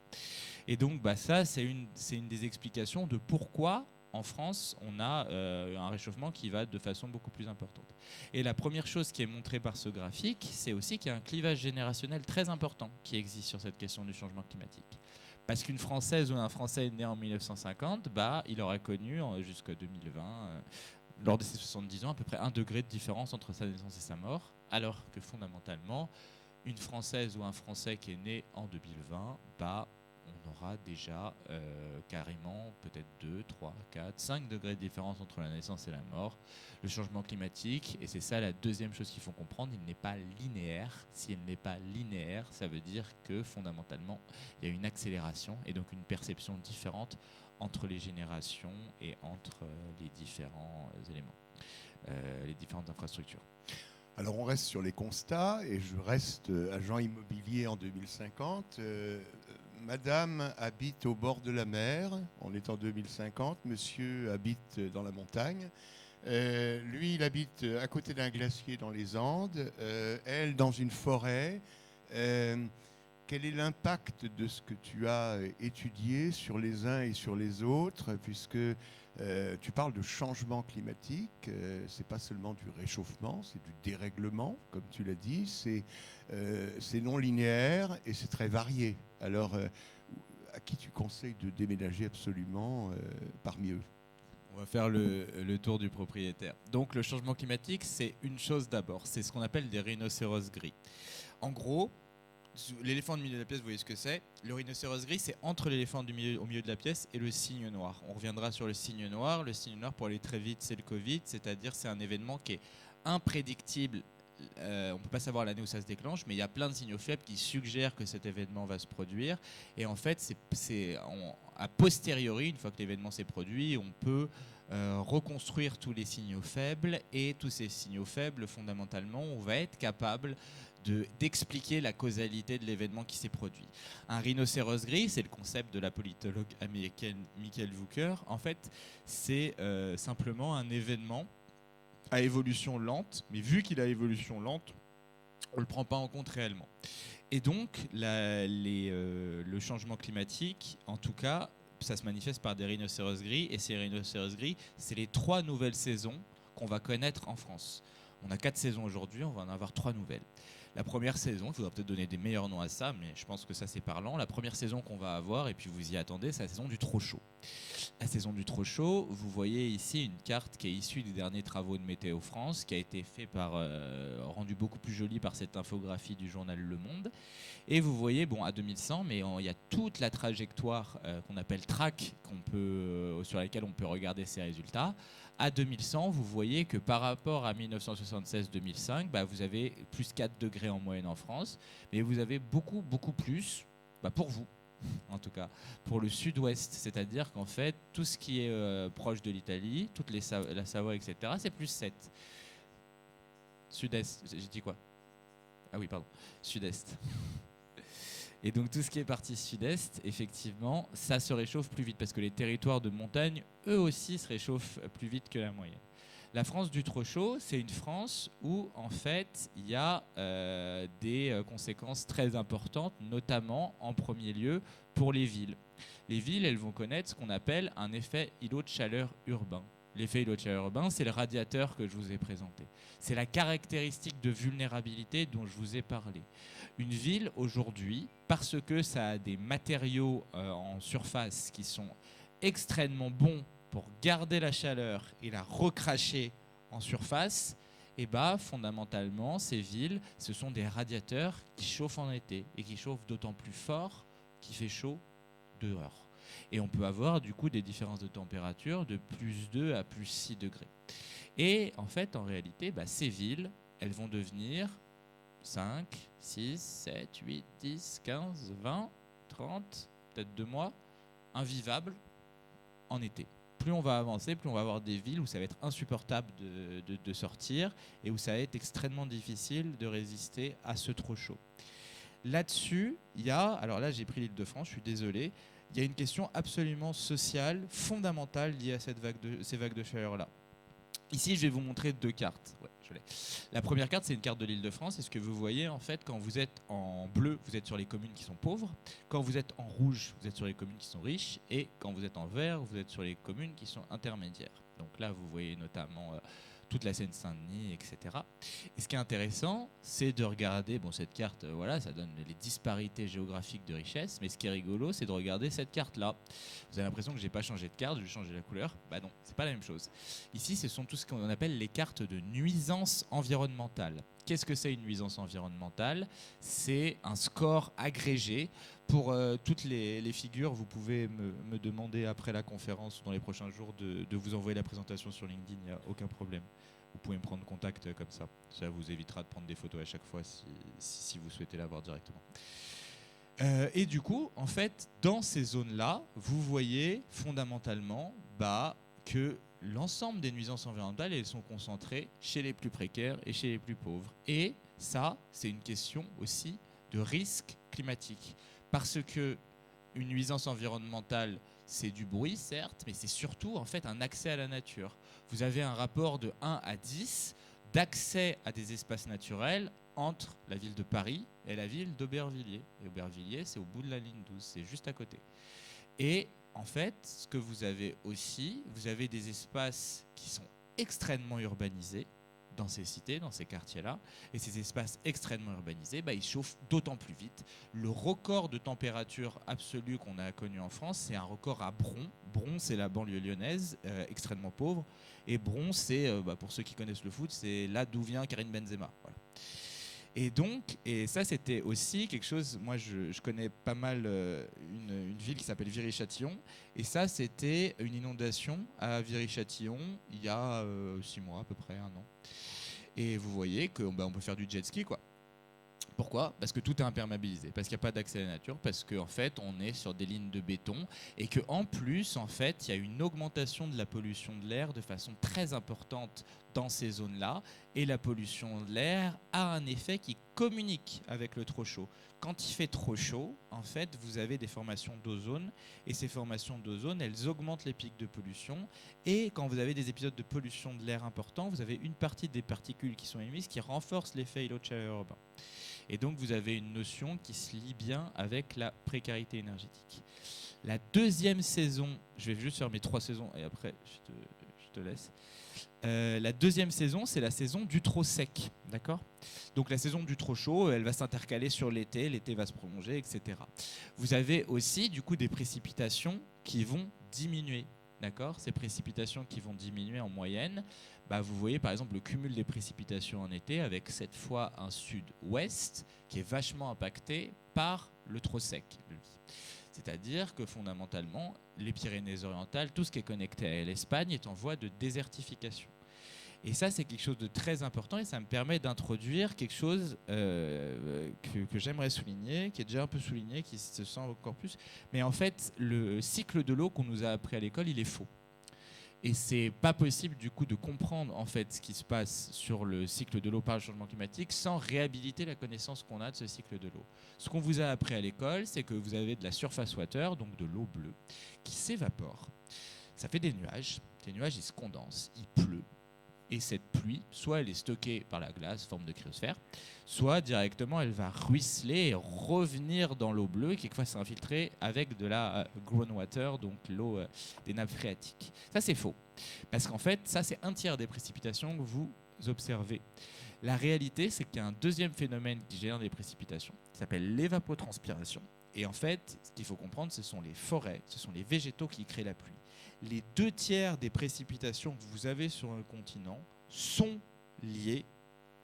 Et donc ça, c'est une des explications de pourquoi en France, on a un réchauffement qui va de façon beaucoup plus importante. Et la première chose qui est montrée par ce graphique, c'est aussi qu'il y a un clivage générationnel très important qui existe sur cette question du changement climatique. Parce qu'une Française ou un Français né en 1950, il aurait connu jusqu'à 2020, lors de ses 70 ans, à peu près 1 degré de différence entre sa naissance et sa mort, alors que fondamentalement, une Française ou un Français qui est né en 2020, on aura déjà carrément peut-être 2, 3, 4, 5 degrés de différence entre la naissance et la mort. Le changement climatique, et c'est ça la deuxième chose qu'il faut comprendre, il n'est pas linéaire. Si il n'est pas linéaire, ça veut dire que fondamentalement, il y a une accélération et donc une perception différente entre les générations et entre les différents éléments, les différentes infrastructures. Alors on reste sur les constats et je reste agent immobilier en 2050. Madame habite au bord de la mer, on est en 2050, monsieur habite dans la montagne. Lui, il habite à côté d'un glacier dans les Andes, elle dans une forêt. Quel est l'impact de ce que tu as étudié sur les uns et sur les autres, puisque tu parles de changement climatique, c'est pas seulement du réchauffement, c'est du dérèglement, comme tu l'as dit, c'est non linéaire et c'est très varié. Alors, à qui tu conseilles de déménager absolument parmi eux ? On va faire le tour du propriétaire. Donc le changement climatique, c'est une chose d'abord, c'est ce qu'on appelle des rhinocéros gris. En gros, l'éléphant du milieu de la pièce, vous voyez ce que c'est. Le rhinocéros gris, c'est entre l'éléphant au milieu de la pièce et le cygne noir. On reviendra sur le cygne noir. Le cygne noir, pour aller très vite, c'est le Covid, c'est-à-dire c'est un événement qui est imprédictible. On ne peut pas savoir l'année où ça se déclenche, mais il y a plein de signaux faibles qui suggèrent que cet événement va se produire. Et en fait, a posteriori, une fois que l'événement s'est produit, on peut reconstruire tous les signaux faibles. Et tous ces signaux faibles, fondamentalement, on va être capable d'expliquer la causalité de l'événement qui s'est produit. Un rhinocéros gris, c'est le concept de la politologue américaine Michael Zucker. En fait, c'est simplement un événement à évolution lente, mais vu qu'il a évolution lente, on ne le prend pas en compte réellement. Et donc, le changement climatique, en tout cas, ça se manifeste par des rhinocéros gris, et ces rhinocéros gris, c'est les 3 nouvelles saisons qu'on va connaître en France. On a 4 saisons aujourd'hui, on va en avoir 3 nouvelles. La première saison, il faudra peut-être donner des meilleurs noms à ça, mais je pense que ça c'est parlant. La première saison qu'on va avoir, et puis vous y attendez, c'est la saison du trop chaud. La saison du trop chaud, vous voyez ici une carte qui est issue des derniers travaux de Météo France, qui a été fait rendu beaucoup plus jolie par cette infographie du journal Le Monde. Et vous voyez, à 2100, mais il y a toute la trajectoire qu'on appelle track, sur laquelle on peut regarder ces résultats. À 2100, vous voyez que par rapport à 1976-2005, vous avez plus 4 degrés en moyenne en France, mais vous avez beaucoup, beaucoup plus, pour vous, en tout cas, pour le sud-ouest. C'est-à-dire qu'en fait, tout ce qui est proche de l'Italie, la Savoie, etc., c'est plus 7. Sud-est, j'ai dit quoi ? Ah oui, pardon, sud-est. Et donc tout ce qui est partie sud-est, effectivement, ça se réchauffe plus vite parce que les territoires de montagne, eux aussi, se réchauffent plus vite que la moyenne. La France du trop chaud, c'est une France où, en fait, il y a des conséquences très importantes, notamment, en premier lieu, pour les villes. Les villes, elles vont connaître ce qu'on appelle un effet îlot de chaleur urbain. L'effet îlot de chaleur urbain, c'est le radiateur que je vous ai présenté. C'est la caractéristique de vulnérabilité dont je vous ai parlé. Une ville, aujourd'hui, parce que ça a des matériaux en surface qui sont extrêmement bons pour garder la chaleur et la recracher en surface, et fondamentalement, ces villes, ce sont des radiateurs qui chauffent en été et qui chauffent d'autant plus fort qu'il fait chaud dehors. Et on peut avoir du coup des différences de température de plus 2 à plus 6 degrés. Et en fait, en réalité, ces villes, elles vont devenir 5, 6, 7, 8, 10, 15, 20, 30, peut-être 2 mois, invivables en été. Plus on va avancer, plus on va avoir des villes où ça va être insupportable de sortir et où ça va être extrêmement difficile de résister à ce trop chaud. Là-dessus, il y a, alors là j'ai pris l'Île-de-France, je suis désolé, il y a une question absolument sociale, fondamentale liée à ces vagues de chaleur-là. Ici, je vais vous montrer 2 cartes. Ouais, je l'ai. La première carte, c'est une carte de l'Île-de-France. Et ce que vous voyez, en fait, quand vous êtes en bleu, vous êtes sur les communes qui sont pauvres. Quand vous êtes en rouge, vous êtes sur les communes qui sont riches. Et quand vous êtes en vert, vous êtes sur les communes qui sont intermédiaires. Donc là, vous voyez notamment toute la Seine-Saint-Denis, etc. Et ce qui est intéressant, c'est de regarder, cette carte, voilà, ça donne les disparités géographiques de richesse, mais ce qui est rigolo, c'est de regarder cette carte-là. Vous avez l'impression que je n'ai pas changé de carte, j'ai changé la couleur. Non, c'est pas la même chose. Ici, ce sont tout ce qu'on appelle les cartes de nuisance environnementale. Qu'est-ce que c'est une nuisance environnementale ? C'est un score agrégé. Pour toutes les figures, vous pouvez me demander après la conférence ou dans les prochains jours de vous envoyer la présentation sur LinkedIn, il n'y a aucun problème. Vous pouvez me prendre contact comme ça. Ça vous évitera de prendre des photos à chaque fois si vous souhaitez la voir directement. Et du coup, en fait, dans ces zones-là, vous voyez fondamentalement que l'ensemble des nuisances environnementales, elles sont concentrées chez les plus précaires et chez les plus pauvres. Et ça, c'est une question aussi de risque climatique. Parce que une nuisance environnementale, c'est du bruit, certes, mais c'est surtout en fait un accès à la nature. Vous avez un rapport de 1 à 10 d'accès à des espaces naturels entre la ville de Paris et la ville d'Aubervilliers. Et Aubervilliers, c'est au bout de la ligne 12, c'est juste à côté. Et en fait, ce que vous avez aussi, vous avez des espaces qui sont extrêmement urbanisés dans ces cités, dans ces quartiers-là. Et ces espaces extrêmement urbanisés, ils chauffent d'autant plus vite. Le record de température absolue qu'on a connu en France, c'est un record à Bron. Bron, c'est la banlieue lyonnaise, extrêmement pauvre. Et Bron, c'est, pour ceux qui connaissent le foot, c'est là d'où vient Karim Benzema. Voilà. Et donc, et ça c'était aussi quelque chose, moi je connais pas mal une ville qui s'appelle Viry-Châtillon, et ça c'était une inondation à Viry-Châtillon il y a 6 mois à peu près, 1 an. Et vous voyez qu'on peut faire du jet ski, quoi. Pourquoi ? Parce que tout est imperméabilisé, parce qu'il n'y a pas d'accès à la nature, parce qu'en fait on est sur des lignes de béton et qu'en plus en fait il y a une augmentation de la pollution de l'air de façon très importante dans ces zones-là, et la pollution de l'air a un effet qui communique avec le trop chaud. Quand il fait trop chaud, en fait vous avez des formations d'ozone, et ces formations d'ozone elles augmentent les pics de pollution, et quand vous avez des épisodes de pollution de l'air importants, vous avez une partie des particules qui sont émises qui renforce l'effet îlot de chaleur urbain. Et donc, vous avez une notion qui se lie bien avec la précarité énergétique. La deuxième saison, je vais juste faire mes 3 saisons et après, je te laisse. La deuxième saison, c'est la saison du trop sec. D'accord ? Donc, la saison du trop chaud, elle va s'intercaler sur l'été. L'été va se prolonger, etc. Vous avez aussi, du coup, des précipitations qui vont diminuer. D'accord ? Ces précipitations qui vont diminuer en moyenne, vous voyez par exemple le cumul des précipitations en été avec cette fois un sud-ouest qui est vachement impacté par le trop sec, lui. C'est-à-dire que fondamentalement, les Pyrénées-Orientales, tout ce qui est connecté à l'Espagne est en voie de désertification. Et ça, c'est quelque chose de très important, et ça me permet d'introduire quelque chose que j'aimerais souligner, qui est déjà un peu souligné, qui se sent encore plus. Mais en fait, le cycle de l'eau qu'on nous a appris à l'école, il est faux. Et c'est pas possible du coup de comprendre en fait ce qui se passe sur le cycle de l'eau par le changement climatique sans réhabiliter la connaissance qu'on a de ce cycle de l'eau. Ce qu'on vous a appris à l'école, c'est que vous avez de la surface water, donc de l'eau bleue, qui s'évapore. Ça fait des nuages. Les nuages, ils se condensent, il pleut. Et cette pluie, soit elle est stockée par la glace, forme de cryosphère, soit directement elle va ruisseler et revenir dans l'eau bleue, et quelquefois s'infiltrer avec de la groundwater, donc l'eau des nappes phréatiques. Ça, c'est faux. Parce qu'en fait, ça, c'est 1/3 des précipitations que vous observez. La réalité, c'est qu'il y a un deuxième phénomène qui génère des précipitations, qui s'appelle l'évapotranspiration. Et en fait, ce qu'il faut comprendre, ce sont les forêts, ce sont les végétaux qui créent la pluie. Les 2/3 des précipitations que vous avez sur un continent sont liées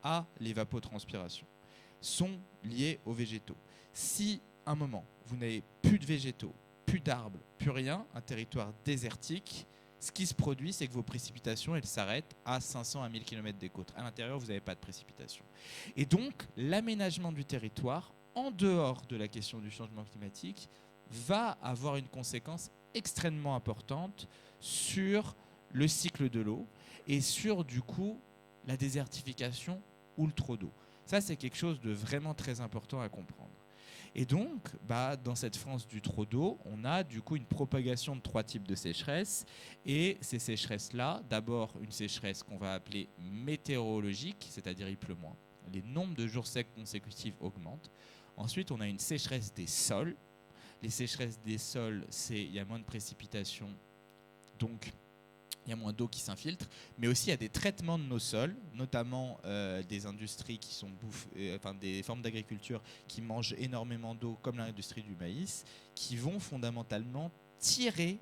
à l'évapotranspiration, sont liées aux végétaux. Si à un moment, vous n'avez plus de végétaux, plus d'arbres, plus rien, un territoire désertique, ce qui se produit, c'est que vos précipitations, elles s'arrêtent à 500 à 1000 km des côtes. À l'intérieur, vous n'avez pas de précipitations. Et donc, l'aménagement du territoire, en dehors de la question du changement climatique, va avoir une conséquence extrêmement importante sur le cycle de l'eau et sur, du coup, la désertification ou le trop d'eau. Ça, c'est quelque chose de vraiment très important à comprendre. Et donc, dans cette France du trop d'eau, on a du coup une propagation de 3 types de sécheresses. Et ces sécheresses-là, d'abord une sécheresse qu'on va appeler météorologique, c'est-à-dire il pleut moins. Les nombres de jours secs consécutifs augmentent. Ensuite, on a une sécheresse des sols. Les sécheresses des sols, il y a moins de précipitations, donc il y a moins d'eau qui s'infiltre, mais aussi il y a des traitements de nos sols, notamment des industries qui sont des formes d'agriculture qui mangent énormément d'eau, comme l'industrie du maïs, qui vont fondamentalement tirer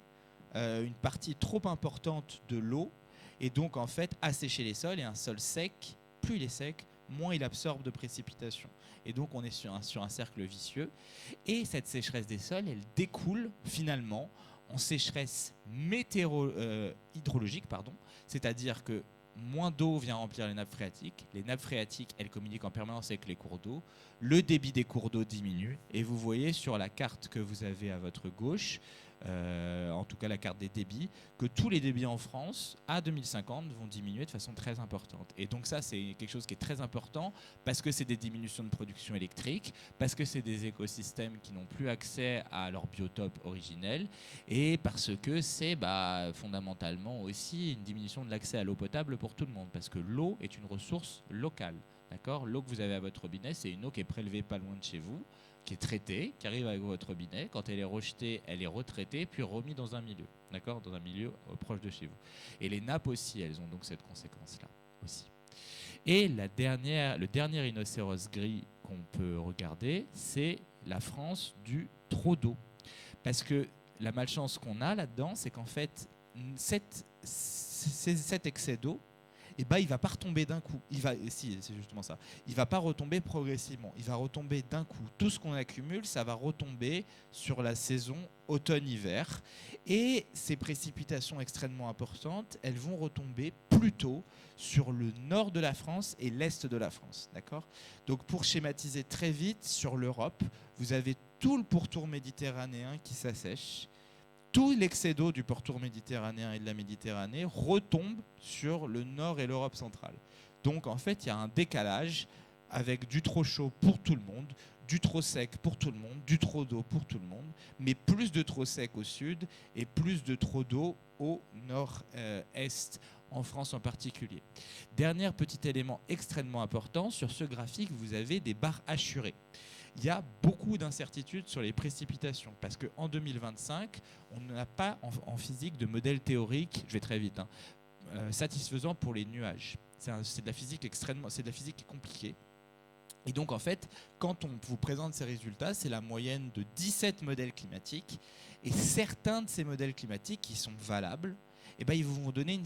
une partie trop importante de l'eau et donc en fait assécher les sols. Et un sol sec, plus il est sec, moins il absorbe de précipitations. Et donc on est sur un cercle vicieux. Et cette sécheresse des sols, elle découle finalement en sécheresse hydrologique, c'est-à-dire que moins d'eau vient remplir les nappes phréatiques. Les nappes phréatiques, elles communiquent en permanence avec les cours d'eau. Le débit des cours d'eau diminue. Et vous voyez sur la carte que vous avez à votre gauche, en tout cas la carte des débits, que tous les débits en France, à 2050, vont diminuer de façon très importante. Et donc ça, c'est quelque chose qui est très important parce que c'est des diminutions de production électrique, parce que c'est des écosystèmes qui n'ont plus accès à leur biotope originel et parce que c'est fondamentalement aussi une diminution de l'accès à l'eau potable pour tout le monde, parce que l'eau est une ressource locale. D'accord ? L'eau que vous avez à votre robinet, c'est une eau qui est prélevée pas loin de chez vous, qui est traitée, qui arrive avec votre robinet. Quand elle est rejetée, elle est retraitée, puis remise dans un milieu, d'accord ? Dans un milieu proche de chez vous. Et les nappes aussi, elles ont donc cette conséquence-là aussi. Et le dernier rhinocéros gris qu'on peut regarder, c'est la France du trop d'eau. Parce que la malchance qu'on a là-dedans, c'est qu'en fait, cet excès d'eau, il ne va pas retomber d'un coup. C'est justement ça. Il ne va pas retomber progressivement. Il va retomber d'un coup. Tout ce qu'on accumule, ça va retomber sur la saison automne-hiver. Et ces précipitations extrêmement importantes, elles vont retomber plutôt sur le nord de la France et l'est de la France. D'accord ? Donc pour schématiser très vite, sur l'Europe, vous avez tout le pourtour méditerranéen qui s'assèche. Tout l'excès d'eau du pourtour méditerranéen et de la Méditerranée retombe sur le nord et l'Europe centrale. Donc en fait, il y a un décalage avec du trop chaud pour tout le monde, du trop sec pour tout le monde, du trop d'eau pour tout le monde, mais plus de trop sec au sud et plus de trop d'eau au nord-est, en France en particulier. Dernier petit élément extrêmement important, sur ce graphique, vous avez des barres hachurées. Il y a beaucoup d'incertitudes sur les précipitations parce qu'en 2025, on n'a pas en physique de modèle théorique, je vais très vite, satisfaisant pour les nuages. C'est de la physique c'est de la physique compliquée. Et donc en fait, quand on vous présente ces résultats, c'est la moyenne de 17 modèles climatiques. Et certains de ces modèles climatiques qui sont valables, ils vont vous donner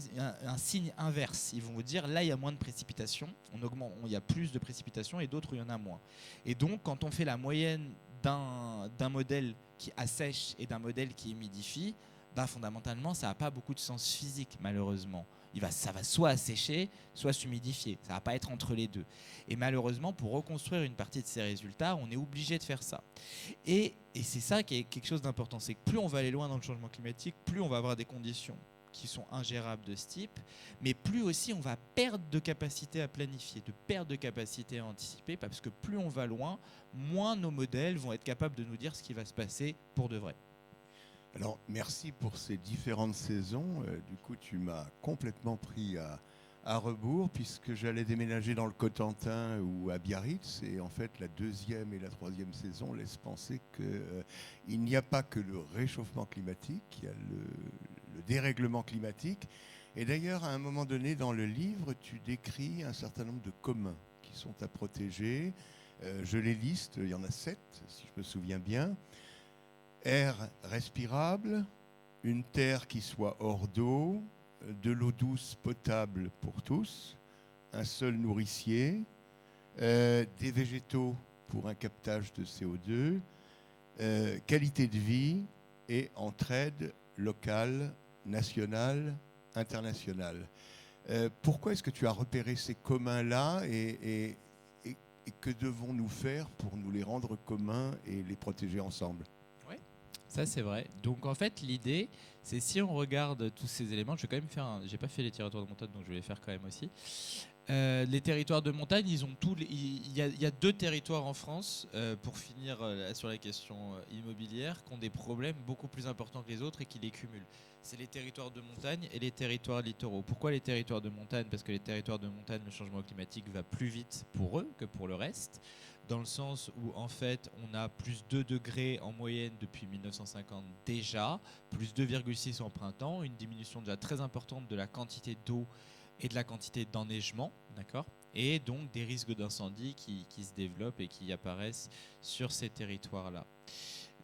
un signe inverse. Ils vont vous dire, là, il y a moins de précipitations, il y a plus de précipitations et d'autres, il y en a moins. Et donc, quand on fait la moyenne d'un modèle qui assèche et d'un modèle qui humidifie, fondamentalement, ça n'a pas beaucoup de sens physique, malheureusement. Ça va soit assécher, soit s'humidifier. Ça ne va pas être entre les deux. Et malheureusement, pour reconstruire une partie de ces résultats, on est obligé de faire ça. Et c'est ça qui est quelque chose d'important. C'est que plus on va aller loin dans le changement climatique, plus on va avoir des conditions qui sont ingérables de ce type, mais plus aussi on va perdre de capacité à planifier, de perdre de capacité à anticiper, parce que plus on va loin, moins nos modèles vont être capables de nous dire ce qui va se passer pour de vrai. Alors, merci pour ces différentes saisons. Du coup, tu m'as complètement pris à rebours, puisque j'allais déménager dans le Cotentin ou à Biarritz. Et en fait, la 2e et la 3e saison laissent penser qu'il n'y a pas que le réchauffement climatique, il y a le dérèglement climatique. Et d'ailleurs, à un moment donné, dans le livre, tu décris un certain nombre de communs qui sont à protéger. Je les liste, il y en a 7, si je me souviens bien. Air respirable, une terre qui soit hors d'eau, de l'eau douce potable pour tous, un sol nourricier, des végétaux pour un captage de CO2, qualité de vie, et entraide locale, nationale, internationale. Pourquoi est-ce que tu as repéré ces communs-là et que devons-nous faire pour nous les rendre communs et les protéger ensemble ? Oui, ça c'est vrai. Donc en fait l'idée, c'est si on regarde tous ces éléments, je vais quand même faire j'ai pas fait les territoires de montagne, donc je vais les faire quand même aussi. Les territoires de montagne, ils ont il y a 2 territoires en France, pour finir sur la question immobilière, qui ont des problèmes beaucoup plus importants que les autres et qui les cumulent. C'est les territoires de montagne et les territoires littoraux. Pourquoi les territoires de montagne ? Parce que les territoires de montagne, le changement climatique va plus vite pour eux que pour le reste, dans le sens où en fait on a plus 2 degrés en moyenne depuis 1950 déjà, plus 2,6 en printemps, une diminution déjà très importante de la quantité d'eau et de la quantité d'enneigement, d'accord ? Et donc des risques d'incendie qui se développent et qui apparaissent sur ces territoires-là.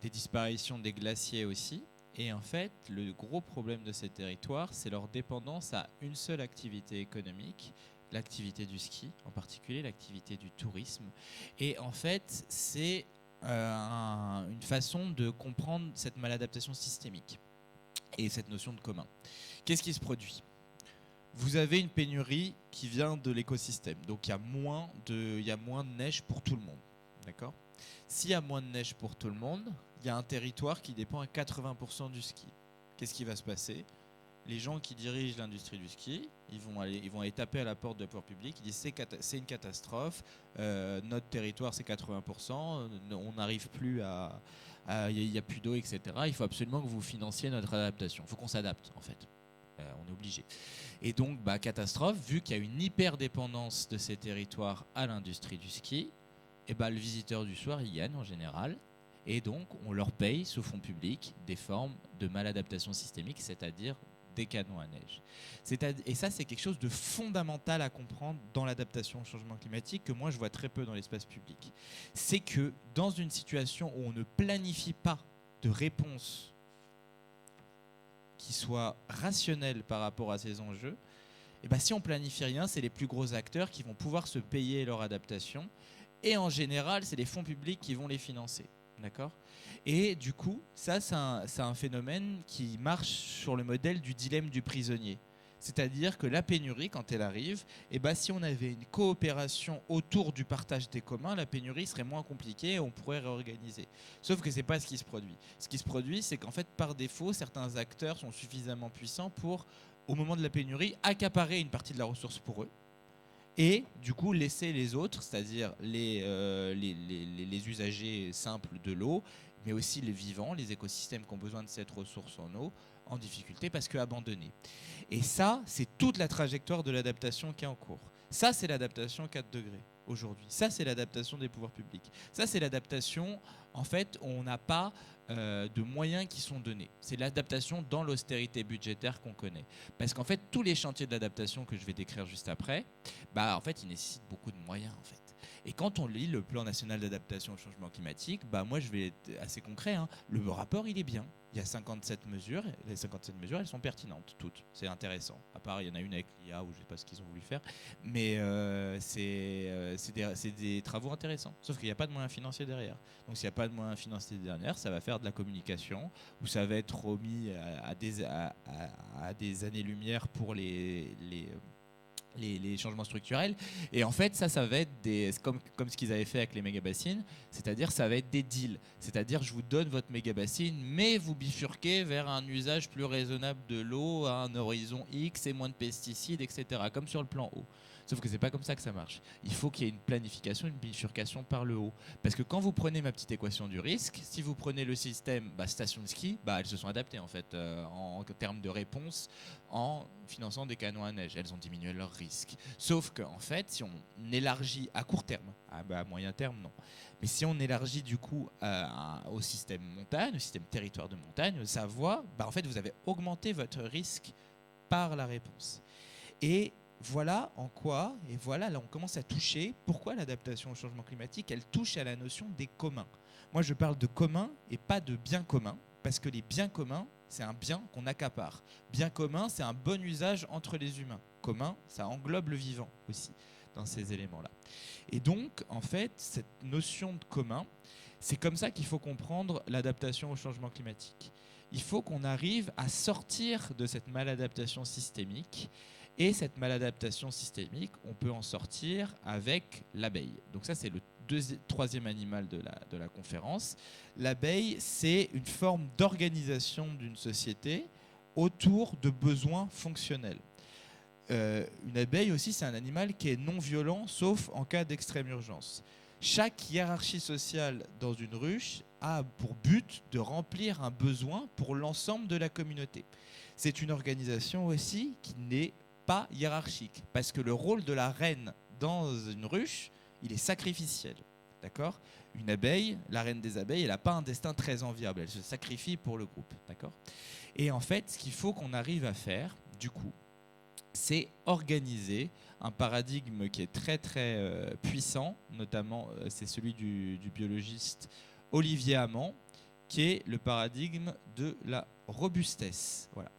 Des disparitions des glaciers aussi. Et en fait, le gros problème de ces territoires, c'est leur dépendance à une seule activité économique, l'activité du ski, en particulier l'activité du tourisme. Et en fait, c'est une façon de comprendre cette maladaptation systémique et cette notion de commun. Qu'est-ce qui se produit ? Vous avez une pénurie qui vient de l'écosystème. Donc il y a moins de neige pour tout le monde. D'accord ? S'il y a moins de neige pour tout le monde, il y a un territoire qui dépend à 80% du ski. Qu'est-ce qui va se passer ? Les gens qui dirigent l'industrie du ski, ils vont aller taper à la porte de la pouvoir publique, ils disent c'est une catastrophe, notre territoire c'est 80%, on n'arrive plus il n'y a plus d'eau, etc. Il faut absolument que vous financiez notre adaptation. Il faut qu'on s'adapte en fait. On est obligé. Et donc, catastrophe, vu qu'il y a une hyper-dépendance de ces territoires à l'industrie du ski, et le visiteur du soir, il gagne en général. Et donc, on leur paye sous fonds publics des formes de maladaptation systémique, c'est-à-dire des canons à neige. Et ça, c'est quelque chose de fondamental à comprendre dans l'adaptation au changement climatique que moi, je vois très peu dans l'espace public. C'est que dans une situation où on ne planifie pas de réponse qui soit rationnelle par rapport à ces enjeux, et si on planifie rien, c'est les plus gros acteurs qui vont pouvoir se payer leur adaptation. Et en général, c'est les fonds publics qui vont les financer. D'accord ? Et du coup, ça, c'est un phénomène qui marche sur le modèle du dilemme du prisonnier. C'est-à-dire que la pénurie, quand elle arrive, si on avait une coopération autour du partage des communs, la pénurie serait moins compliquée et on pourrait réorganiser. Sauf que ce n'est pas ce qui se produit. Ce qui se produit, c'est qu'en fait, par défaut, certains acteurs sont suffisamment puissants pour, au moment de la pénurie, accaparer une partie de la ressource pour eux. Et du coup laisser les autres, c'est-à-dire les usagers simples de l'eau, mais aussi les vivants, les écosystèmes qui ont besoin de cette ressource en eau, en difficulté parce qu'abandonnés. Et ça, c'est toute la trajectoire de l'adaptation qui est en cours. Ça, c'est l'adaptation 4 degrés aujourd'hui. Ça, c'est l'adaptation des pouvoirs publics. Ça, c'est l'adaptation, en fait, où on n'a pas de moyens qui sont donnés. C'est l'adaptation dans l'austérité budgétaire qu'on connaît. Parce qu'en fait, tous les chantiers de l'adaptation que je vais décrire juste après, en fait, ils nécessitent beaucoup de moyens, en fait. Et quand on lit le plan national d'adaptation au changement climatique, moi, je vais être assez concret. Le rapport, il est bien. Il y a 57 mesures. Les 57 mesures, elles sont pertinentes, toutes. C'est intéressant. À part, il y en a une avec l'IA où je ne sais pas ce qu'ils ont voulu faire. Mais c'est des travaux intéressants. Sauf qu'il n'y a pas de moyens financiers derrière. Donc, s'il n'y a pas de moyens financiers derrière, ça va faire de la communication où ça va être remis à des années-lumière pour les changements structurels. Et en fait, ça va être comme ce qu'ils avaient fait avec les méga-bassines, c'est-à-dire ça va être des deals. C'est-à-dire, je vous donne votre méga-bassine, mais vous bifurquez vers un usage plus raisonnable de l'eau, à un horizon X et moins de pesticides, etc., comme sur le plan eau. Sauf que c'est pas comme ça que ça marche. Il faut qu'il y ait une planification, une bifurcation par le haut. Parce que quand vous prenez ma petite équation du risque, si vous prenez le système station de ski, elles se sont adaptées en fait en termes de réponse en finançant des canons à neige. Elles ont diminué leur risque. Sauf qu'en fait, si on élargit à court terme, à moyen terme, non. Mais si on élargit du coup au système montagne, au système territoire de montagne, ça voit, en fait, vous avez augmenté votre risque par la réponse. Et voilà en quoi, et voilà là on commence à toucher pourquoi l'adaptation au changement climatique, elle touche à la notion des communs. Moi je parle de communs et pas de biens communs, parce que les biens communs, c'est un bien qu'on accapare. Bien commun, c'est un bon usage entre les humains. Commun, ça englobe le vivant aussi dans ces éléments-là. Et donc, en fait, cette notion de commun, C'est comme ça qu'il faut comprendre l'adaptation au changement climatique. Il faut qu'on arrive à sortir de cette maladaptation systémique. Et cette maladaptation systémique, on peut en sortir avec l'abeille. Donc ça, c'est le troisième animal de la conférence. L'abeille, c'est une forme d'organisation d'une société autour de besoins fonctionnels. Une abeille aussi, c'est un animal qui est non violent, sauf en cas d'extrême urgence. Chaque hiérarchie sociale dans une ruche a pour but de remplir un besoin pour l'ensemble de la communauté. C'est une organisation aussi qui n'est pas hiérarchique, parce que le rôle de la reine dans une ruche, il est sacrificiel. D'accord ? Une abeille, la reine des abeilles, elle n'a pas un destin très enviable, elle se sacrifie pour le groupe. D'accord ? Et en fait, ce qu'il faut qu'on arrive à faire, du coup, c'est organiser un paradigme qui est très très puissant, notamment c'est celui du biologiste Olivier Hamann, qui est le paradigme de la robustesse. Voilà.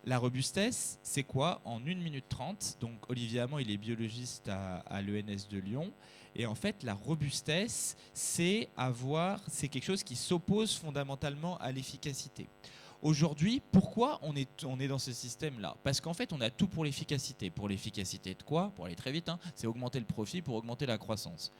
La robustesse, c'est quoi ? En 1 minute 30, donc Olivier Hamann, il est biologiste à l'ENS de Lyon, et en fait, la robustesse, c'est quelque chose qui s'oppose fondamentalement à l'efficacité. Aujourd'hui, pourquoi on est dans ce système-là ? Parce qu'en fait, on a tout pour l'efficacité. Pour l'efficacité de quoi ? Pour aller très vite, c'est augmenter le profit pour augmenter la croissance.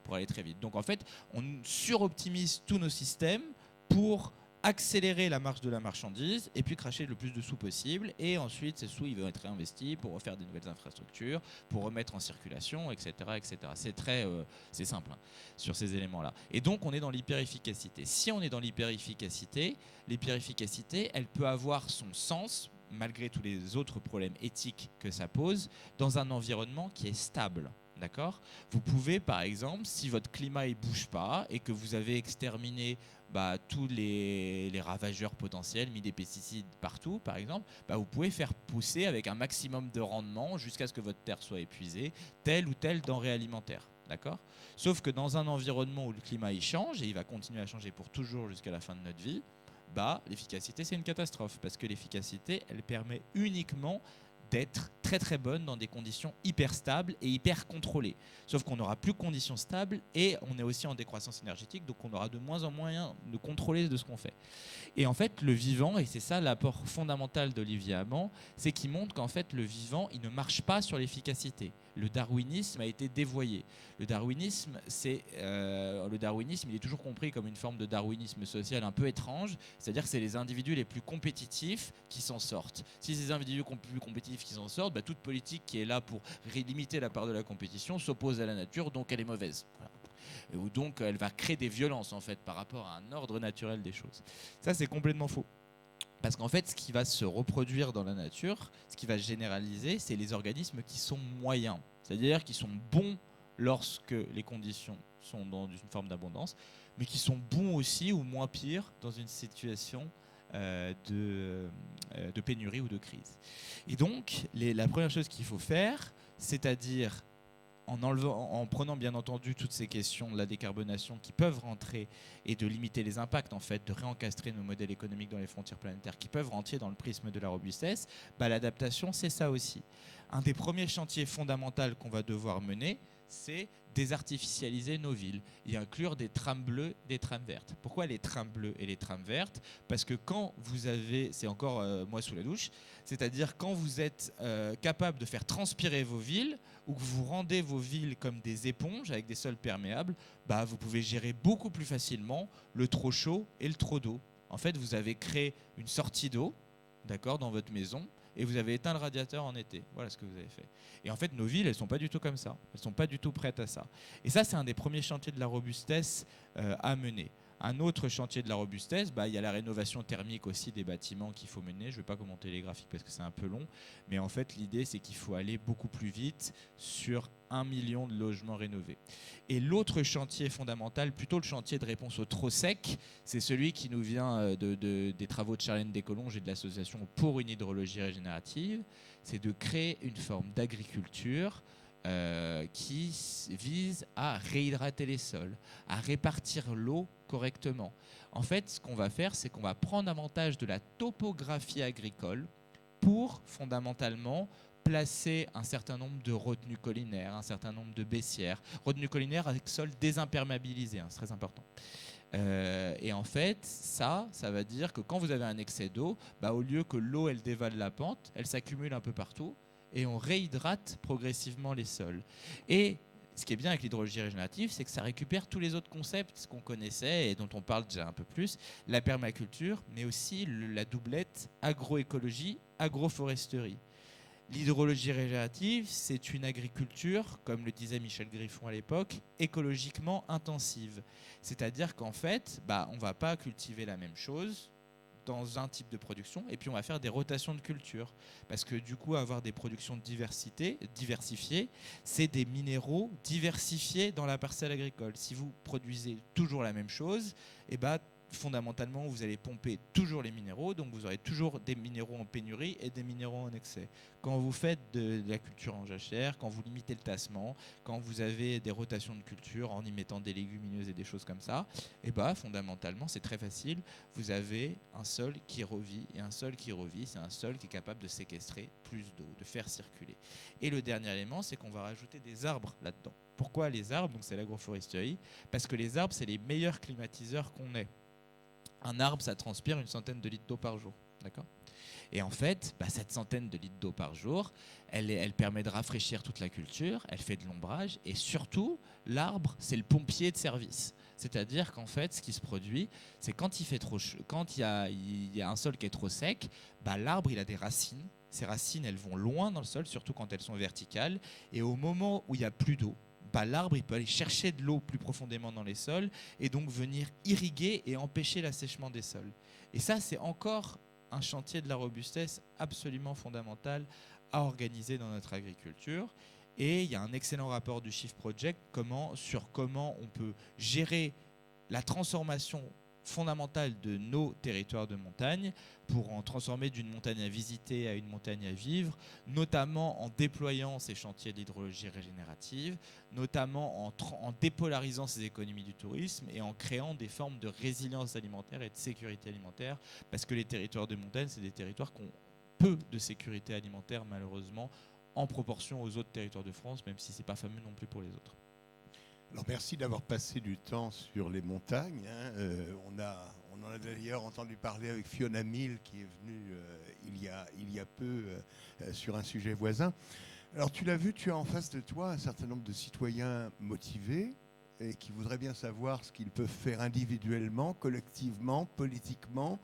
Pour aller très vite. Donc en fait, on suroptimise tous nos systèmes pour accélérer la marche de la marchandise et puis cracher le plus de sous possible. Et ensuite, ces sous, ils vont être réinvestis pour refaire des nouvelles infrastructures, pour remettre en circulation, etc. etc. C'est simple sur ces éléments-là. Et donc, on est dans l'hyper-efficacité. Si on est dans l'hyper-efficacité, elle peut avoir son sens, malgré tous les autres problèmes éthiques que ça pose, dans un environnement qui est stable. D'accord ? Vous pouvez, par exemple, si votre climat ne bouge pas et que vous avez exterminé tous les ravageurs potentiels, mis des pesticides partout, par exemple, vous pouvez faire pousser avec un maximum de rendement jusqu'à ce que votre terre soit épuisée, telle ou telle denrée alimentaire. D'accord ? Sauf que dans un environnement où le climat il change, et il va continuer à changer pour toujours jusqu'à la fin de notre vie, l'efficacité, c'est une catastrophe. Parce que l'efficacité, elle permet uniquement d'être très très bonne dans des conditions hyper stables et hyper contrôlées. Sauf qu'on n'aura plus de conditions stables et on est aussi en décroissance énergétique, donc on aura de moins en moins de contrôler de ce qu'on fait. Et en fait, le vivant, et c'est ça l'apport fondamental d'Olivier Hamann, c'est qu'il montre qu'en fait, le vivant, il ne marche pas sur l'efficacité. Le darwinisme a été dévoyé. Le darwinisme, il est toujours compris comme une forme de darwinisme social un peu étrange, c'est-à-dire que c'est les individus les plus compétitifs qui s'en sortent. Si ces individus plus compétitifs qui s'en sortent, toute politique qui est là pour limiter la part de la compétition s'oppose à la nature, donc elle est mauvaise. Voilà. Ou donc elle va créer des violences en fait par rapport à un ordre naturel des choses. Ça, c'est complètement faux. Parce qu'en fait, ce qui va se reproduire dans la nature, ce qui va se généraliser, c'est les organismes qui sont moyens. C'est-à-dire qui sont bons lorsque les conditions sont dans une forme d'abondance, mais qui sont bons aussi ou moins pires dans une situation de pénurie ou de crise. Et donc, la première chose qu'il faut faire, c'est-à-dire en prenant bien entendu toutes ces questions de la décarbonation qui peuvent rentrer et de limiter les impacts, en fait, de réencastrer nos modèles économiques dans les frontières planétaires qui peuvent rentrer dans le prisme de la robustesse, l'adaptation, c'est ça aussi. Un des premiers chantiers fondamentaux qu'on va devoir mener, c'est désartificialiser nos villes et inclure des trams bleues, des trams vertes. Pourquoi les trams bleus et les trams vertes ? Parce que quand vous avez, c'est encore moi sous la douche, c'est-à-dire quand vous êtes capable de faire transpirer vos villes ou que vous rendez vos villes comme des éponges avec des sols perméables, vous pouvez gérer beaucoup plus facilement le trop chaud et le trop d'eau. En fait, vous avez créé une sortie d'eau, d'accord, dans votre maison, et vous avez éteint le radiateur en été. Voilà ce que vous avez fait. Et en fait, nos villes, elles ne sont pas du tout comme ça. Elles ne sont pas du tout prêtes à ça. Et ça, c'est un des premiers chantiers de la robustesse à mener. Un autre chantier de la robustesse, il y a la rénovation thermique aussi des bâtiments qu'il faut mener. Je ne vais pas commenter les graphiques parce que c'est un peu long. Mais en fait, l'idée, c'est qu'il faut aller beaucoup plus vite sur 1 million de logements rénovés. Et l'autre chantier fondamental, plutôt le chantier de réponse au trop sec, c'est celui qui nous vient des travaux de Charlène Descolonges et de l'Association pour une hydrologie régénérative. C'est de créer une forme d'agriculture qui vise à réhydrater les sols, à répartir l'eau correctement. En fait, ce qu'on va faire, c'est qu'on va prendre avantage de la topographie agricole pour fondamentalement placer un certain nombre de retenues collinaires, un certain nombre de baissières, retenues collinaires avec sol désimperméabilisé, c'est très important. Et en fait, ça va dire que quand vous avez un excès d'eau, au lieu que l'eau elle dévale la pente, elle s'accumule un peu partout et on réhydrate progressivement les sols. Et ce qui est bien avec l'hydrologie régénérative, c'est que ça récupère tous les autres concepts qu'on connaissait et dont on parle déjà un peu plus, la permaculture, mais aussi la doublette agroécologie, agroforesterie. L'hydrologie régénérative, c'est une agriculture, comme le disait Michel Griffon à l'époque, écologiquement intensive. C'est-à-dire qu'en fait, on ne va pas cultiver la même chose dans un type de production et puis on va faire des rotations de culture. Parce que du coup, avoir des productions diversifiées, c'est des minéraux diversifiés dans la parcelle agricole. Si vous produisez toujours la même chose, fondamentalement, vous allez pomper toujours les minéraux, donc vous aurez toujours des minéraux en pénurie et des minéraux en excès. Quand vous faites de la culture en jachère, quand vous limitez le tassement, quand vous avez des rotations de culture en y mettant des légumineuses et des choses comme ça, fondamentalement, c'est très facile. Vous avez un sol qui revit, et un sol qui revit, c'est un sol qui est capable de séquestrer plus d'eau, de faire circuler. Et le dernier élément, c'est qu'on va rajouter des arbres là-dedans. Pourquoi les arbres? Donc c'est l'agroforesterie, parce que les arbres, c'est les meilleurs climatiseurs qu'on ait. Un arbre, ça transpire 100 de litres d'eau par jour. D'accord ? Et en fait, cette centaine de litres d'eau par jour, elle permet de rafraîchir toute la culture, elle fait de l'ombrage, et surtout, l'arbre, c'est le pompier de service. C'est-à-dire qu'en fait, ce qui se produit, c'est quand il fait trop chaud, quand il y a un sol qui est trop sec, l'arbre, il a des racines. Ces racines, elles vont loin dans le sol, surtout quand elles sont verticales. Et au moment où il n'y a plus d'eau, l'arbre il peut aller chercher de l'eau plus profondément dans les sols et donc venir irriguer et empêcher l'assèchement des sols. Et ça, c'est encore un chantier de la robustesse absolument fondamental à organiser dans notre agriculture. Et il y a un excellent rapport du Shift Project sur comment on peut gérer la transformation fondamentale de nos territoires de montagne pour en transformer d'une montagne à visiter à une montagne à vivre, notamment en déployant ces chantiers d'hydrologie régénérative, notamment en dépolarisant ces économies du tourisme et en créant des formes de résilience alimentaire et de sécurité alimentaire, parce que les territoires de montagne, c'est des territoires qui ont peu de sécurité alimentaire, malheureusement, en proportion aux autres territoires de France, même si ce n'est pas fameux non plus pour les autres. Alors merci d'avoir passé du temps sur les montagnes. On en a d'ailleurs entendu parler avec Fiona Mill qui est venue il y a peu sur un sujet voisin. Alors tu l'as vu, tu as en face de toi un certain nombre de citoyens motivés et qui voudraient bien savoir ce qu'ils peuvent faire individuellement, collectivement, politiquement.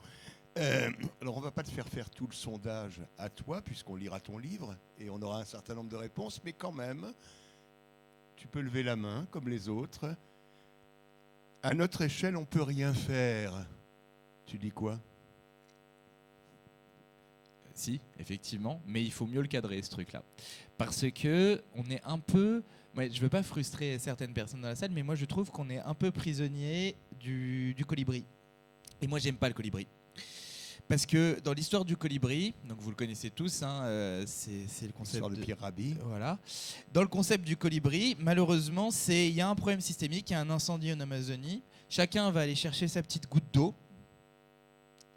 Alors on ne va pas te faire tout le sondage à toi puisqu'on lira ton livre et on aura un certain nombre de réponses, mais quand même, tu peux lever la main comme les autres. À notre échelle, on ne peut rien faire. Tu dis quoi ? Si, effectivement, mais il faut mieux le cadrer, ce truc-là. Parce que on est un peu... je ne veux pas frustrer certaines personnes dans la salle, mais moi, je trouve qu'on est un peu prisonnier du colibri. Et moi, j'aime pas le colibri. Parce que dans l'histoire du colibri, donc vous le connaissez tous, c'est le concept de Pierre Rabhi. Voilà. Dans le concept du colibri, malheureusement, il y a un problème systémique, il y a un incendie en Amazonie. Chacun va aller chercher sa petite goutte d'eau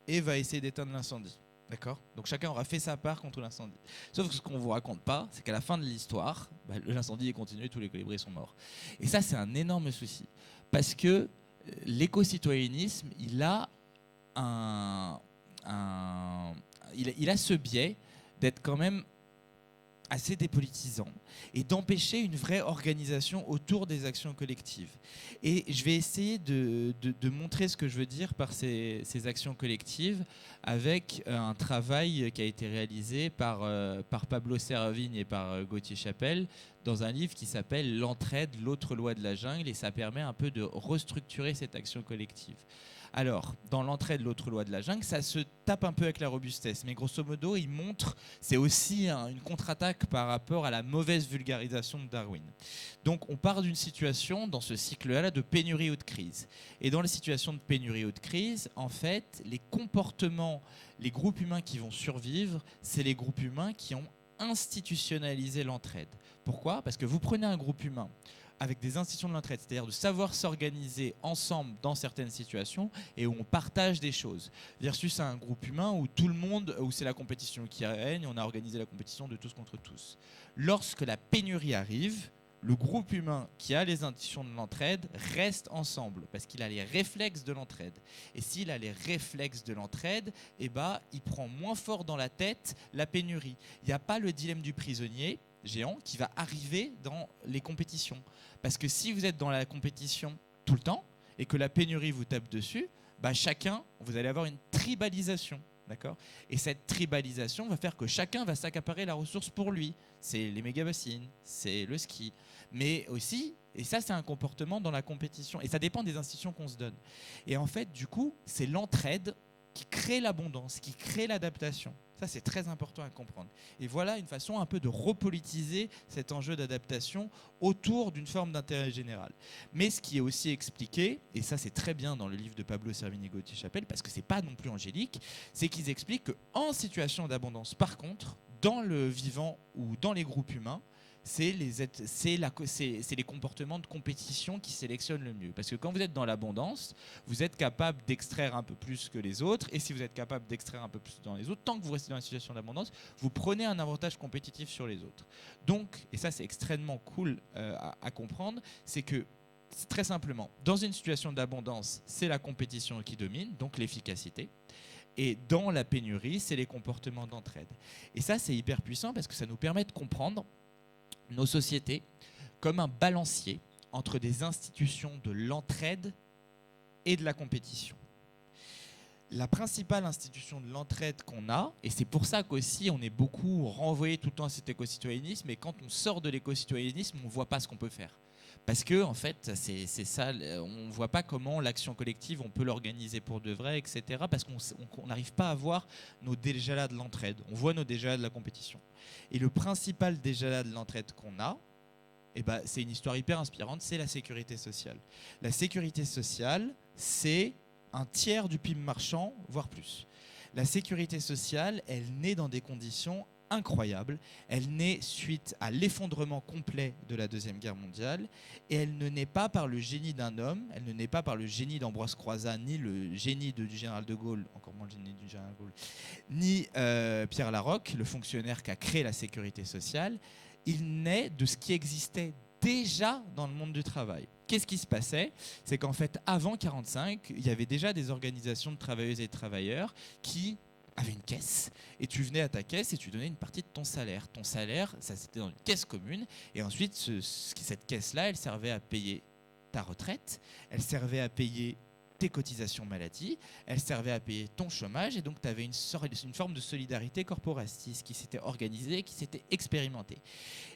et va essayer d'éteindre l'incendie. D'accord ? Donc chacun aura fait sa part contre l'incendie. Sauf que ce qu'on ne vous raconte pas, c'est qu'à la fin de l'histoire, l'incendie est continué, tous les colibris sont morts. Et ça, c'est un énorme souci. Parce que l'éco-citoyennisme, il a ce biais d'être quand même assez dépolitisant et d'empêcher une vraie organisation autour des actions collectives. Et je vais essayer de montrer ce que je veux dire par ces actions collectives avec un travail qui a été réalisé par Pablo Servigne et par Gauthier Chapelle dans un livre qui s'appelle « L'entraide, l'autre loi de la jungle » et ça permet un peu de restructurer cette action collective. Alors, dans l'entraide de l'autre loi de la jungle, ça se tape un peu avec la robustesse. Mais grosso modo, il montre, c'est aussi une contre-attaque par rapport à la mauvaise vulgarisation de Darwin. Donc, on part d'une situation, dans ce cycle-là, de pénurie ou de crise. Et dans les situations de pénurie ou de crise, en fait, les comportements, les groupes humains qui vont survivre, c'est les groupes humains qui ont institutionnalisé l'entraide. Pourquoi ? Parce que vous prenez un groupe humain avec des institutions de l'entraide, c'est-à-dire de savoir s'organiser ensemble dans certaines situations et où on partage des choses, versus un groupe humain où tout le monde, où c'est la compétition qui règne, on a organisé la compétition de tous contre tous. Lorsque la pénurie arrive, le groupe humain qui a les institutions de l'entraide reste ensemble parce qu'il a les réflexes de l'entraide. Et s'il a les réflexes de l'entraide, il prend moins fort dans la tête la pénurie. Il n'y a pas le dilemme du prisonnier géant qui va arriver dans les compétitions. Parce que si vous êtes dans la compétition tout le temps et que la pénurie vous tape dessus, vous allez avoir une tribalisation. D'accord ? Et cette tribalisation va faire que chacun va s'accaparer la ressource pour lui. C'est les méga-bassines, c'est le ski. Mais aussi, et ça c'est un comportement dans la compétition, et ça dépend des institutions qu'on se donne. Et en fait, du coup, c'est l'entraide qui crée l'abondance, qui crée l'adaptation. Ça, c'est très important à comprendre. Et voilà une façon un peu de repolitiser cet enjeu d'adaptation autour d'une forme d'intérêt général. Mais ce qui est aussi expliqué, et ça c'est très bien dans le livre de Pablo Servini-Gauthier-Chapelle, parce que c'est pas non plus angélique, c'est qu'ils expliquent qu'en situation d'abondance, par contre, dans le vivant ou dans les groupes humains, c'est les comportements de compétition qui sélectionnent le mieux. Parce que quand vous êtes dans l'abondance, vous êtes capable d'extraire un peu plus que les autres. Et si vous êtes capable d'extraire un peu plus dans les autres, tant que vous restez dans une situation d'abondance, vous prenez un avantage compétitif sur les autres. Donc, et ça c'est extrêmement cool à comprendre, c'est que très simplement, dans une situation d'abondance, c'est la compétition qui domine, donc l'efficacité. Et dans la pénurie, c'est les comportements d'entraide. Et ça, c'est hyper puissant parce que ça nous permet de comprendre nos sociétés comme un balancier entre des institutions de l'entraide et de la compétition. La principale institution de l'entraide qu'on a, et c'est pour ça qu'aussi on est beaucoup renvoyé tout le temps à cet éco-citoyennisme, et quand on sort de l'éco-citoyennisme, on ne voit pas ce qu'on peut faire. Parce que en fait, c'est ça, on ne voit pas comment l'action collective, on peut l'organiser pour de vrai, etc. Parce qu'on n'arrive pas à voir nos déjà-là de l'entraide. On voit nos déjà-là de la compétition. Et le principal déjà-là de l'entraide qu'on a, c'est une histoire hyper inspirante, c'est la sécurité sociale. La sécurité sociale, c'est un tiers du PIB marchand, voire plus. La sécurité sociale, elle naît dans des conditions incroyable. Elle naît suite à l'effondrement complet de la Deuxième Guerre mondiale et elle ne naît pas par le génie d'un homme, elle ne naît pas par le génie d'Ambroise Croizat, ni le génie du général de Gaulle, encore moins le génie du général de Gaulle, ni Pierre Laroque, le fonctionnaire qui a créé la sécurité sociale. Il naît de ce qui existait déjà dans le monde du travail. Qu'est-ce qui se passait ? C'est qu'en fait, avant 1945, il y avait déjà des organisations de travailleuses et de travailleurs qui avait une caisse et tu venais à ta caisse et tu donnais une partie de ton salaire. Ton salaire, ça c'était dans une caisse commune et ensuite cette caisse-là, elle servait à payer ta retraite, elle servait à payer tes cotisations maladie, elle servait à payer ton chômage et donc tu avais une forme de solidarité corporatiste qui s'était organisée, qui s'était expérimentée.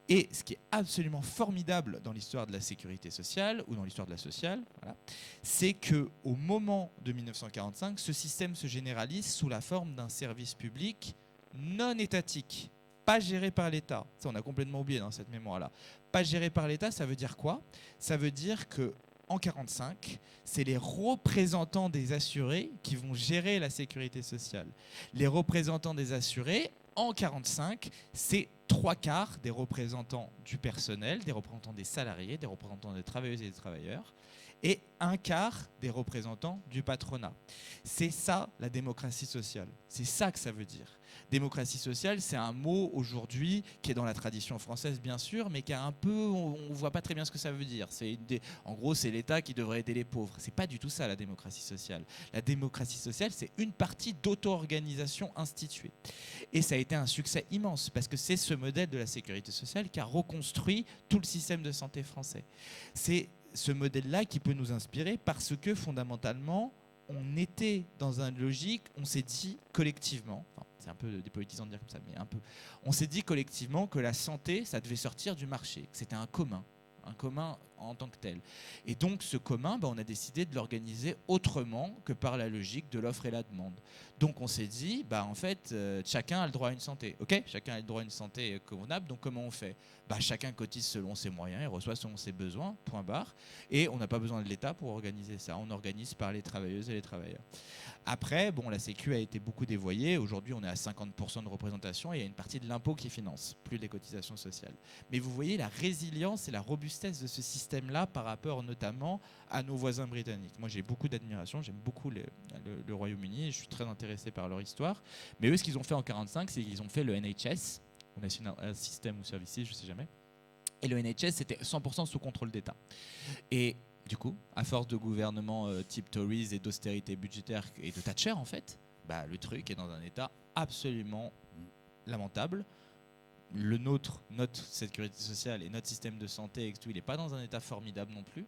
Et ce qui est absolument formidable dans l'histoire de la sécurité sociale ou dans l'histoire de la sociale, voilà, c'est qu'au moment de 1945, ce système se généralise sous la forme d'un service public non étatique, pas géré par l'État. Ça, on a complètement oublié dans cette mémoire-là. Pas géré par l'État, ça veut dire quoi ? Ça veut dire que en 1945, c'est les représentants des assurés qui vont gérer la sécurité sociale. Les représentants des assurés, en 1945, c'est 3/4 des représentants du personnel, des représentants des salariés, des représentants des travailleuses et des travailleurs, et 1/4 des représentants du patronat. C'est ça la démocratie sociale. C'est ça que ça veut dire. Démocratie sociale, c'est un mot aujourd'hui qui est dans la tradition française bien sûr, mais qui a un peu, on ne voit pas très bien ce que ça veut dire. En gros, c'est l'État qui devrait aider les pauvres. C'est pas du tout ça la démocratie sociale. La démocratie sociale, c'est une partie d'auto-organisation instituée. Et ça a été un succès immense parce que c'est ce modèle de la sécurité sociale qui a reconstruit tout le système de santé français. C'est ce modèle-là qui peut nous inspirer parce que fondamentalement, on était dans une logique, on s'est dit collectivement, c'est un peu dépolitisant de dire comme ça, mais un peu, on s'est dit collectivement que la santé, ça devait sortir du marché, que c'était un commun en tant que tel. Et donc ce commun, on a décidé de l'organiser autrement que par la logique de l'offre et la demande. Donc on s'est dit, en fait, chacun a le droit à une santé. Ok, chacun a le droit à une santé convenable, donc comment on fait ? Chacun cotise selon ses moyens et reçoit selon ses besoins, point barre. Et on n'a pas besoin de l'État pour organiser ça. On organise par les travailleuses et les travailleurs. Après, la Sécu a été beaucoup dévoyée. Aujourd'hui, on est à 50% de représentation et il y a une partie de l'impôt qui finance, plus les cotisations sociales. Mais vous voyez la résilience et la robustesse de ce système-là par rapport notamment à nos voisins britanniques. Moi, j'ai beaucoup d'admiration. J'aime beaucoup le Royaume-Uni. Je suis très intéressé par leur histoire. Mais eux, ce qu'ils ont fait en 1945, c'est qu'ils ont fait le NHS, National Health System ou Services, je ne sais jamais. Et le NHS, c'était 100% sous contrôle d'État. Et du coup, à force de gouvernement type Tories et d'austérité budgétaire et de Thatcher, en fait, le truc est dans un état absolument lamentable. Notre sécurité sociale et notre système de santé, et tout, il n'est pas dans un état formidable non plus,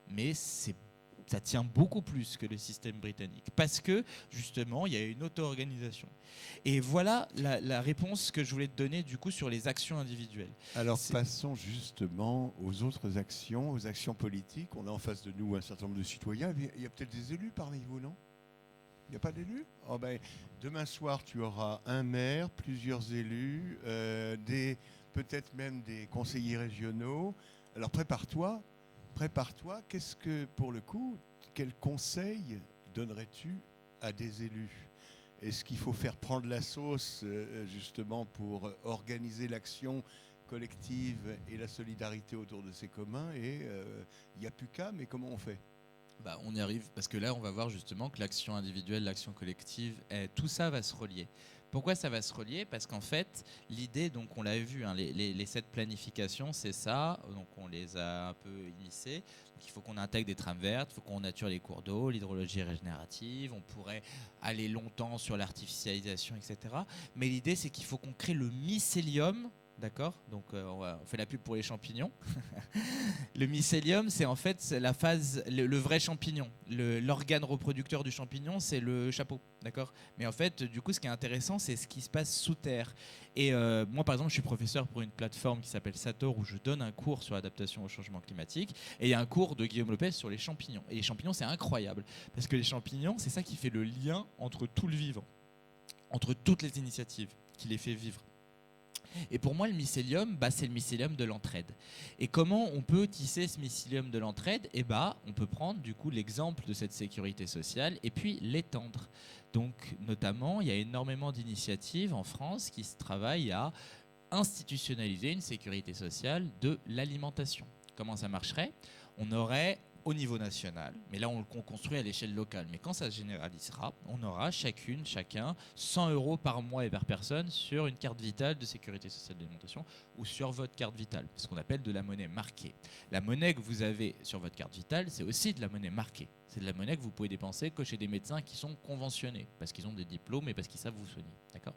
mais ça tient beaucoup plus que le système britannique parce que justement il y a une auto-organisation. Et voilà la réponse que je voulais te donner du coup sur les actions individuelles. Alors passons justement aux autres actions, aux actions politiques. On a en face de nous un certain nombre de citoyens. Il y a peut-être des élus parmi vous, non? Il n'y a pas d'élus? Demain soir, tu auras un maire, plusieurs élus, peut-être même des conseillers régionaux. Alors prépare-toi. Qu'est-ce que, pour le coup, quel conseil donnerais-tu à des élus? Est-ce qu'il faut faire prendre la sauce justement pour organiser l'action collective et la solidarité autour de ces communs? Et il n'y a plus qu'à, mais comment on fait? On y arrive parce que là, on va voir justement que l'action individuelle, l'action collective, tout ça va se relier. Pourquoi ça va se relier? Parce qu'en fait, l'idée, donc on l'a vu, les 7 planifications, c'est ça. Donc on les a un peu initiées. Donc il faut qu'on intègre des trames vertes, il faut qu'on nature les cours d'eau, l'hydrologie régénérative. On pourrait aller longtemps sur l'artificialisation, etc. Mais l'idée, c'est qu'il faut qu'on crée le mycélium. D'accord, donc on fait la pub pour les champignons. Le mycélium, c'est en fait la phase, le vrai champignon. L'organe reproducteur du champignon, c'est le chapeau, d'accord. Mais en fait, du coup, ce qui est intéressant, c'est ce qui se passe sous terre. Et moi, par exemple, je suis professeur pour une plateforme qui s'appelle Sator, où je donne un cours sur l'adaptation au changement climatique. Et il y a un cours de Guillaume Lopez sur les champignons. Et les champignons, c'est incroyable, parce que les champignons, c'est ça qui fait le lien entre tout le vivant, entre toutes les initiatives, qui les fait vivre. Et pour moi, le mycélium, c'est le mycélium de l'entraide. Et comment on peut tisser ce mycélium de l'entraide? On peut prendre du coup l'exemple de cette sécurité sociale et puis l'étendre. Donc, notamment, il y a énormément d'initiatives en France qui se travaillent à institutionnaliser une sécurité sociale de l'alimentation. Comment ça marcherait? On aurait au niveau national, mais là on le construit à l'échelle locale, mais quand ça se généralisera, on aura chacun 100 € par mois et par personne sur une carte vitale de sécurité sociale d'alimentation ou sur votre carte vitale, ce qu'on appelle de la monnaie marquée. La monnaie que vous avez sur votre carte vitale, c'est aussi de la monnaie marquée. C'est de la monnaie que vous pouvez dépenser que chez des médecins qui sont conventionnés, parce qu'ils ont des diplômes et parce qu'ils savent vous soigner. D'accord ?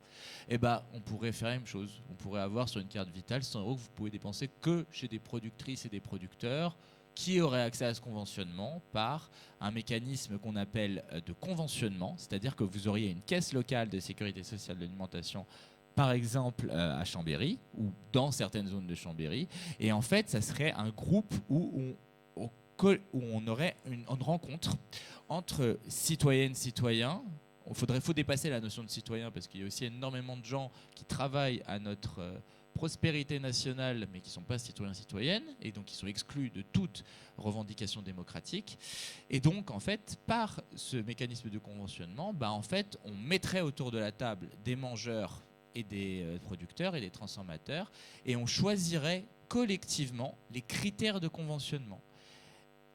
On pourrait faire la même chose. On pourrait avoir sur une carte vitale 100 € que vous pouvez dépenser que chez des productrices et des producteurs qui auraient accès à ce conventionnement par un mécanisme qu'on appelle de conventionnement, c'est-à-dire que vous auriez une caisse locale de sécurité sociale de l'alimentation, par exemple à Chambéry ou dans certaines zones de Chambéry, et en fait, ça serait un groupe où on aurait une rencontre entre citoyennes, citoyens. Faut dépasser la notion de citoyen parce qu'il y a aussi énormément de gens qui travaillent à notre prospérité nationale, mais qui ne sont pas citoyens-citoyennes, et donc qui sont exclus de toute revendication démocratique. Et donc, en fait, par ce mécanisme de conventionnement, en fait, on mettrait autour de la table des mangeurs et des producteurs et des transformateurs, et on choisirait collectivement les critères de conventionnement,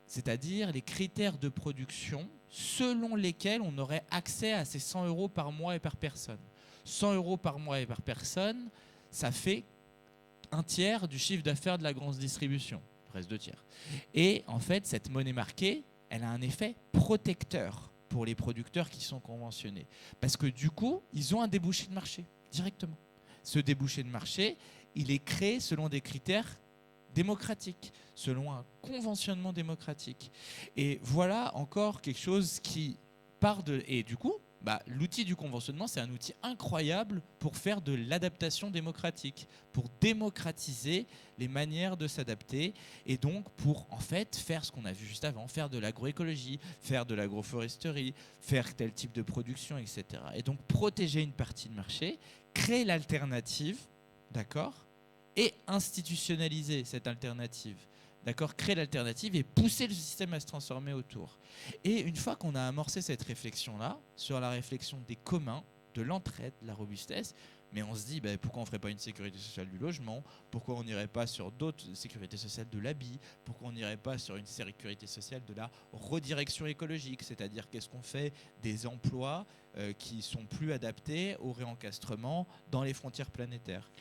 c'est-à-dire les critères de production selon lesquels on aurait accès à ces 100 € par mois et par personne. 100 € par mois et par personne, ça fait un tiers du chiffre d'affaires de la grande distribution, presque 2 tiers. Et en fait, cette monnaie marquée, elle a un effet protecteur pour les producteurs qui sont conventionnés. Parce que du coup, ils ont un débouché de marché directement. Ce débouché de marché, il est créé selon des critères démocratiques, selon un conventionnement démocratique. Et voilà encore quelque chose qui part de... Et du coup, l'outil du conventionnement, c'est un outil incroyable pour faire de l'adaptation démocratique, pour démocratiser les manières de s'adapter et donc pour en fait faire ce qu'on a vu juste avant, faire de l'agroécologie, faire de l'agroforesterie, faire tel type de production, etc. Et donc protéger une partie de marché, créer l'alternative, d'accord, et institutionnaliser cette alternative. D'accord, créer l'alternative et pousser le système à se transformer autour. Et une fois qu'on a amorcé cette réflexion-là, sur la réflexion des communs, de l'entraide, de la robustesse, mais on se dit pourquoi on ne ferait pas une sécurité sociale du logement? Pourquoi on n'irait pas sur d'autres sécurités sociales de l'habit? Pourquoi on n'irait pas sur une sécurité sociale de la redirection écologique? C'est-à-dire qu'est-ce qu'on fait des emplois qui sont plus adaptés au réencastrement dans les frontières planétaires?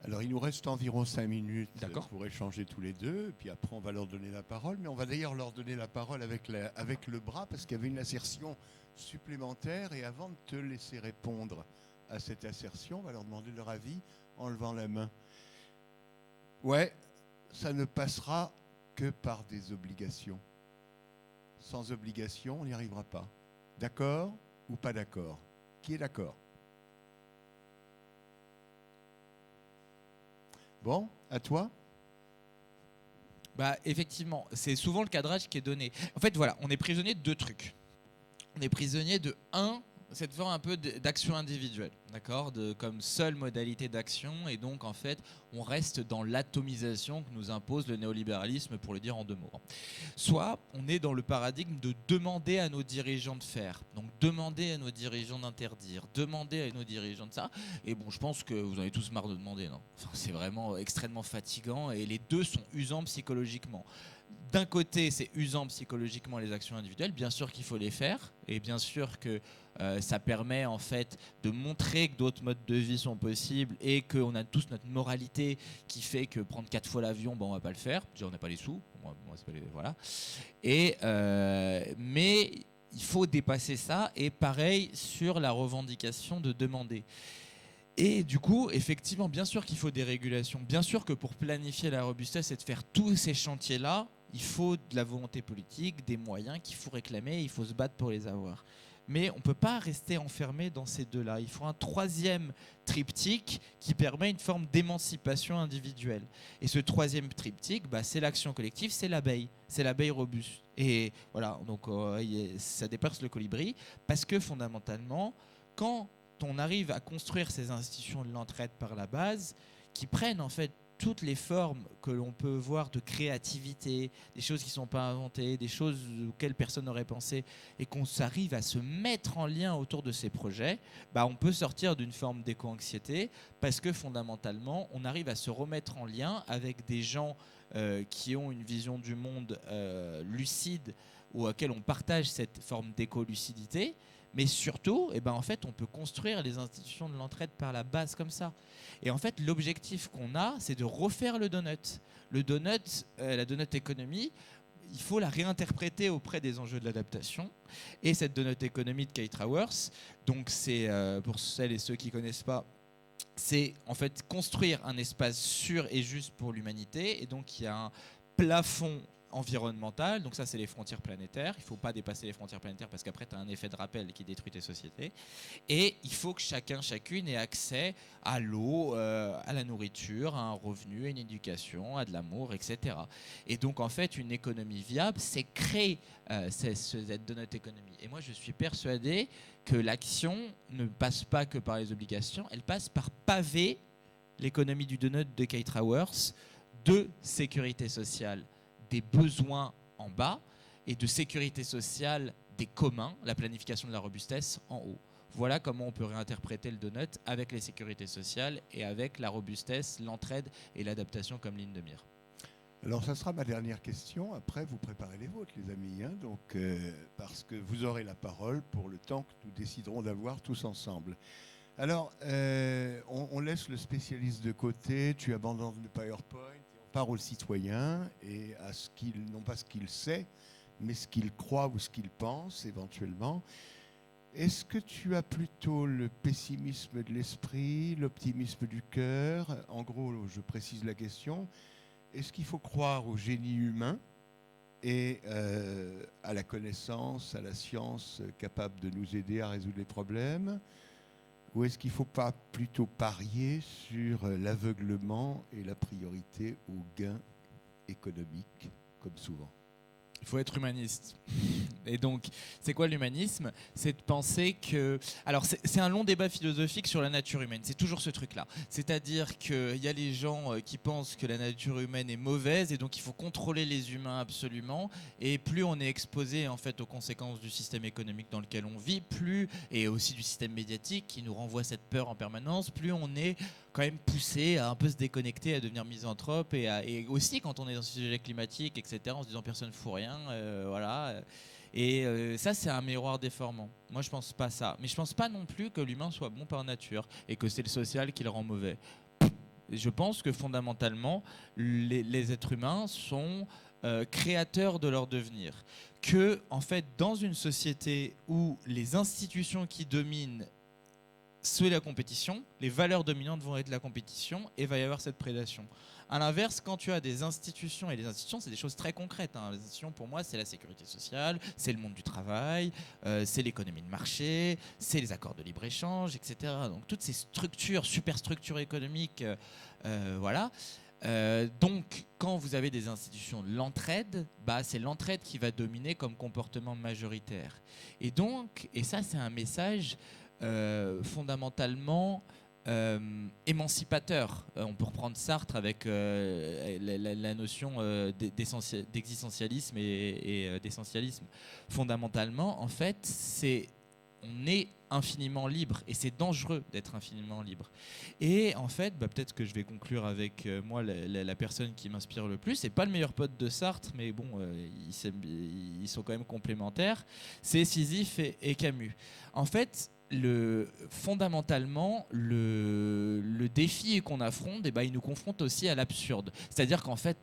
Alors, il nous reste environ 5 minutes D'accord. pour échanger tous les deux. Et puis après, on va leur donner la parole. Mais on va d'ailleurs leur donner la parole avec le bras parce qu'il y avait une assertion supplémentaire. Et avant de te laisser répondre à cette assertion, on va leur demander leur avis en levant la main. Ouais, ça ne passera que par des obligations. Sans obligation, on n'y arrivera pas. D'accord ou pas d'accord? Qui est d'accord? Bon, à toi. Bah, effectivement, c'est souvent le cadrage qui est donné. En fait, voilà, on est prisonnier de deux trucs. On est prisonnier de cette forme un peu d'action individuelle, d'accord, comme seule modalité d'action, et donc en fait, on reste dans l'atomisation que nous impose le néolibéralisme, pour le dire en deux mots. Soit on est dans le paradigme de demander à nos dirigeants de faire, donc demander à nos dirigeants d'interdire, demander à nos dirigeants de ça. Et bon, je pense que vous en avez tous marre de demander, non? Enfin, c'est vraiment extrêmement fatigant, et les deux sont usants psychologiquement. D'un côté, c'est usant psychologiquement les actions individuelles. Bien sûr qu'il faut les faire, et bien sûr que ça permet en fait de montrer que d'autres modes de vie sont possibles et qu'on a tous notre moralité qui fait que prendre 4 fois l'avion, bon, on va pas le faire. Déjà, on n'a pas les sous. Moi, c'est pas voilà. Mais il faut dépasser ça. Et pareil sur la revendication de demander. Et du coup, effectivement, bien sûr qu'il faut des régulations. Bien sûr que pour planifier la robustesse et de faire tous ces chantiers-là, il faut de la volonté politique, des moyens qu'il faut réclamer, il faut se battre pour les avoir. Mais on ne peut pas rester enfermé dans ces deux-là. Il faut un troisième triptyque qui permet une forme d'émancipation individuelle. Et ce troisième triptyque, c'est l'action collective, c'est l'abeille robuste. Et voilà, donc ça dépasse le colibri, parce que fondamentalement, quand on arrive à construire ces institutions de l'entraide par la base, qui prennent en fait toutes les formes que l'on peut voir de créativité, des choses qui ne sont pas inventées, des choses auxquelles personne n'aurait pensé, et qu'on s'arrive à se mettre en lien autour de ces projets, on peut sortir d'une forme d'éco-anxiété, parce que fondamentalement, on arrive à se remettre en lien avec des gens qui ont une vision du monde lucide, ou à laquelle on partage cette forme d'éco-lucidité. Mais surtout, en fait, on peut construire les institutions de l'entraide par la base comme ça. Et en fait, l'objectif qu'on a, c'est de refaire le donut. Le donut, la donut économie, il faut la réinterpréter auprès des enjeux de l'adaptation. Et cette donut économie de Kate Raworth, donc c'est, pour celles et ceux qui ne connaissent pas, c'est en fait construire un espace sûr et juste pour l'humanité. Et donc, il y a un plafond environnementale, donc ça c'est les frontières planétaires, il ne faut pas dépasser les frontières planétaires parce qu'après tu as un effet de rappel qui détruit tes sociétés, et il faut que chacune ait accès à l'eau, à la nourriture, à un revenu, à une éducation, à de l'amour, etc. Et donc en fait une économie viable, c'est créer cette donut économie. Et moi je suis persuadé que l'action ne passe pas que par les obligations, elle passe par paver l'économie du donut de Kate Raworth de sécurité sociale, des besoins en bas, et de sécurité sociale des communs, la planification de la robustesse en haut. Voilà comment on peut réinterpréter le donut avec les sécurités sociales et avec la robustesse, l'entraide et l'adaptation comme ligne de mire. Alors ça sera ma dernière question, après vous préparez les vôtres les amis, donc, parce que vous aurez la parole pour le temps que nous déciderons d'avoir tous ensemble. Alors, on laisse le spécialiste de côté, tu abandonnes le PowerPoint, part aux citoyens et à non pas ce qu'il sait, mais ce qu'il croit ou ce qu'il pense éventuellement. Est-ce que tu as plutôt le pessimisme de l'esprit, l'optimisme du cœur? En gros, je précise la question. Est-ce qu'il faut croire au génie humain et à la connaissance, à la science capable de nous aider à résoudre les problèmes? Ou est-ce qu'il ne faut pas plutôt parier sur l'aveuglement et la priorité au gain économique, comme souvent? Il faut être humaniste. Et donc, c'est quoi l'humanisme? C'est de penser que... Alors, c'est un long débat philosophique sur la nature humaine. C'est toujours ce truc-là. C'est-à-dire qu'il y a les gens qui pensent que la nature humaine est mauvaise et donc il faut contrôler les humains absolument. Et plus on est exposé en fait aux conséquences du système économique dans lequel on vit, plus, et aussi du système médiatique qui nous renvoie cette peur en permanence, plus on est quand même poussé à un peu se déconnecter, à devenir misanthrope, et aussi quand on est dans ce sujet climatique, etc., en se disant personne ne fout rien, voilà. Et ça, c'est un miroir déformant. Moi, je pense pas ça. Mais je pense pas non plus que l'humain soit bon par nature et que c'est le social qui le rend mauvais. Et je pense que fondamentalement, les êtres humains sont créateurs de leur devenir. Que, en fait, dans une société où les institutions qui dominent, c'est la compétition, les valeurs dominantes vont être la compétition et va y avoir cette prédation. À l'inverse, quand tu as des institutions, et les institutions, c'est des choses très concrètes. Les institutions, pour moi, c'est la sécurité sociale, c'est le monde du travail, c'est l'économie de marché, c'est les accords de libre-échange, etc. Donc toutes ces structures, superstructures économiques, voilà. Donc, quand vous avez des institutions de l'entraide, c'est l'entraide qui va dominer comme comportement majoritaire. Et donc, et ça, c'est un message fondamentalement émancipateur. On peut reprendre Sartre avec la notion d'existentialisme et d'essentialisme. Fondamentalement, en fait, on est infiniment libre et c'est dangereux d'être infiniment libre. Et en fait, peut-être que je vais conclure avec moi la personne qui m'inspire le plus. C'est pas le meilleur pote de Sartre, mais bon, ils sont quand même complémentaires. C'est Sisyphe et Camus. En fait, fondamentalement, le défi qu'on affronte, il nous confronte aussi à l'absurde. C'est-à-dire qu'en fait,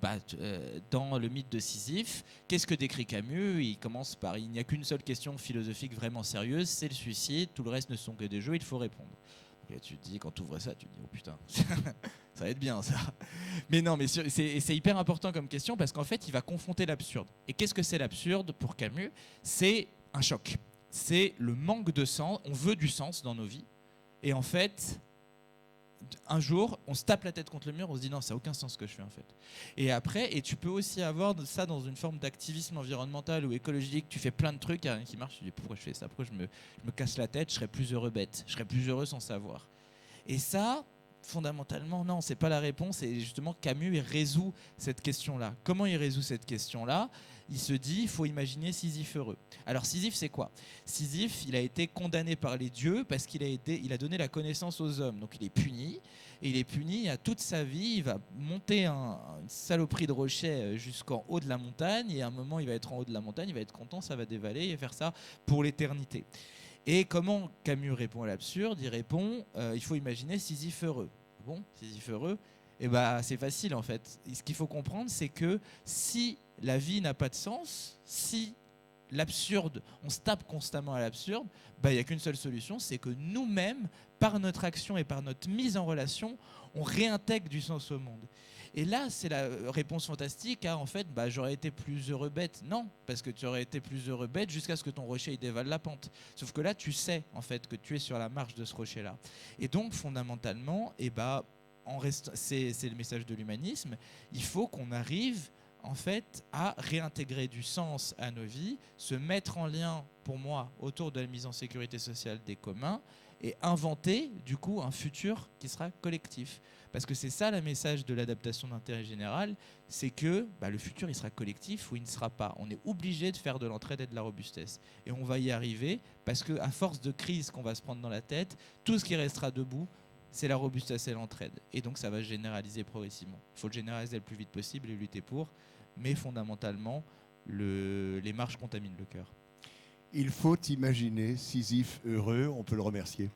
dans le mythe de Sisyphe, qu'est-ce que décrit Camus? Il commence par il n'y a qu'une seule question philosophique vraiment sérieuse, c'est le suicide. Tout le reste ne sont que des jeux, il faut répondre. Et tu te dis, quand tu ouvres ça, tu te dis, oh putain, ça va être bien ça. Mais non, mais c'est hyper important comme question parce qu'en fait, il va confronter l'absurde. Et qu'est-ce que c'est l'absurde pour Camus? C'est un choc. C'est le manque de sens. On veut du sens dans nos vies. Et en fait, un jour, on se tape la tête contre le mur, on se dit non, ça n'a aucun sens ce que je fais en fait. Et après, et tu peux aussi avoir ça dans une forme d'activisme environnemental ou écologique. Tu fais plein de trucs, il n'y a rien qui marche. Tu te dis pourquoi je fais ça? Pourquoi je me casse la tête? Je serais plus heureux bête. Je serais plus heureux sans savoir. Et ça, fondamentalement, non, c'est pas la réponse. Et justement, Camus, il résout cette question-là. Comment il résout cette question-là? Il se dit, il faut imaginer Sisyphe heureux. Alors Sisyphe, c'est quoi? Sisyphe, il a été condamné par les dieux parce qu'il a donné la connaissance aux hommes. Donc il est puni. Et il est puni à toute sa vie. Il va monter une saloperie de rocher jusqu'en haut de la montagne. Et à un moment, il va être en haut de la montagne, il va être content, ça va dévaler et faire ça pour l'éternité. Et comment Camus répond à l'absurde? Il répond, il faut imaginer Sisyphe heureux. Bon, Sisyphe heureux, c'est facile en fait. Et ce qu'il faut comprendre, c'est que si la vie n'a pas de sens, si l'absurde, on se tape constamment à l'absurde, il n'y a qu'une seule solution, c'est que nous-mêmes, par notre action et par notre mise en relation, on réintègre du sens au monde. Et là, c'est la réponse fantastique, en fait, j'aurais été plus heureux bête. Non, parce que tu aurais été plus heureux bête jusqu'à ce que ton rocher il dévale la pente. Sauf que là, tu sais, en fait, que tu es sur la marche de ce rocher-là. Et donc, fondamentalement, c'est le message de l'humanisme, il faut qu'on arrive en fait à réintégrer du sens à nos vies, se mettre en lien, pour moi, autour de la mise en sécurité sociale des communs et inventer du coup un futur qui sera collectif. Parce que c'est ça le message de l'adaptation d'intérêt général, c'est que le futur il sera collectif ou il ne sera pas. On est obligé de faire de l'entraide et de la robustesse. Et on va y arriver parce qu'à force de crise qu'on va se prendre dans la tête, tout ce qui restera debout, c'est la robustesse et l'entraide. Et donc ça va se généraliser progressivement. Il faut le généraliser le plus vite possible et lutter pour. Mais fondamentalement, les marches contaminent le cœur. Il faut imaginer Sisyphe heureux, on peut le remercier.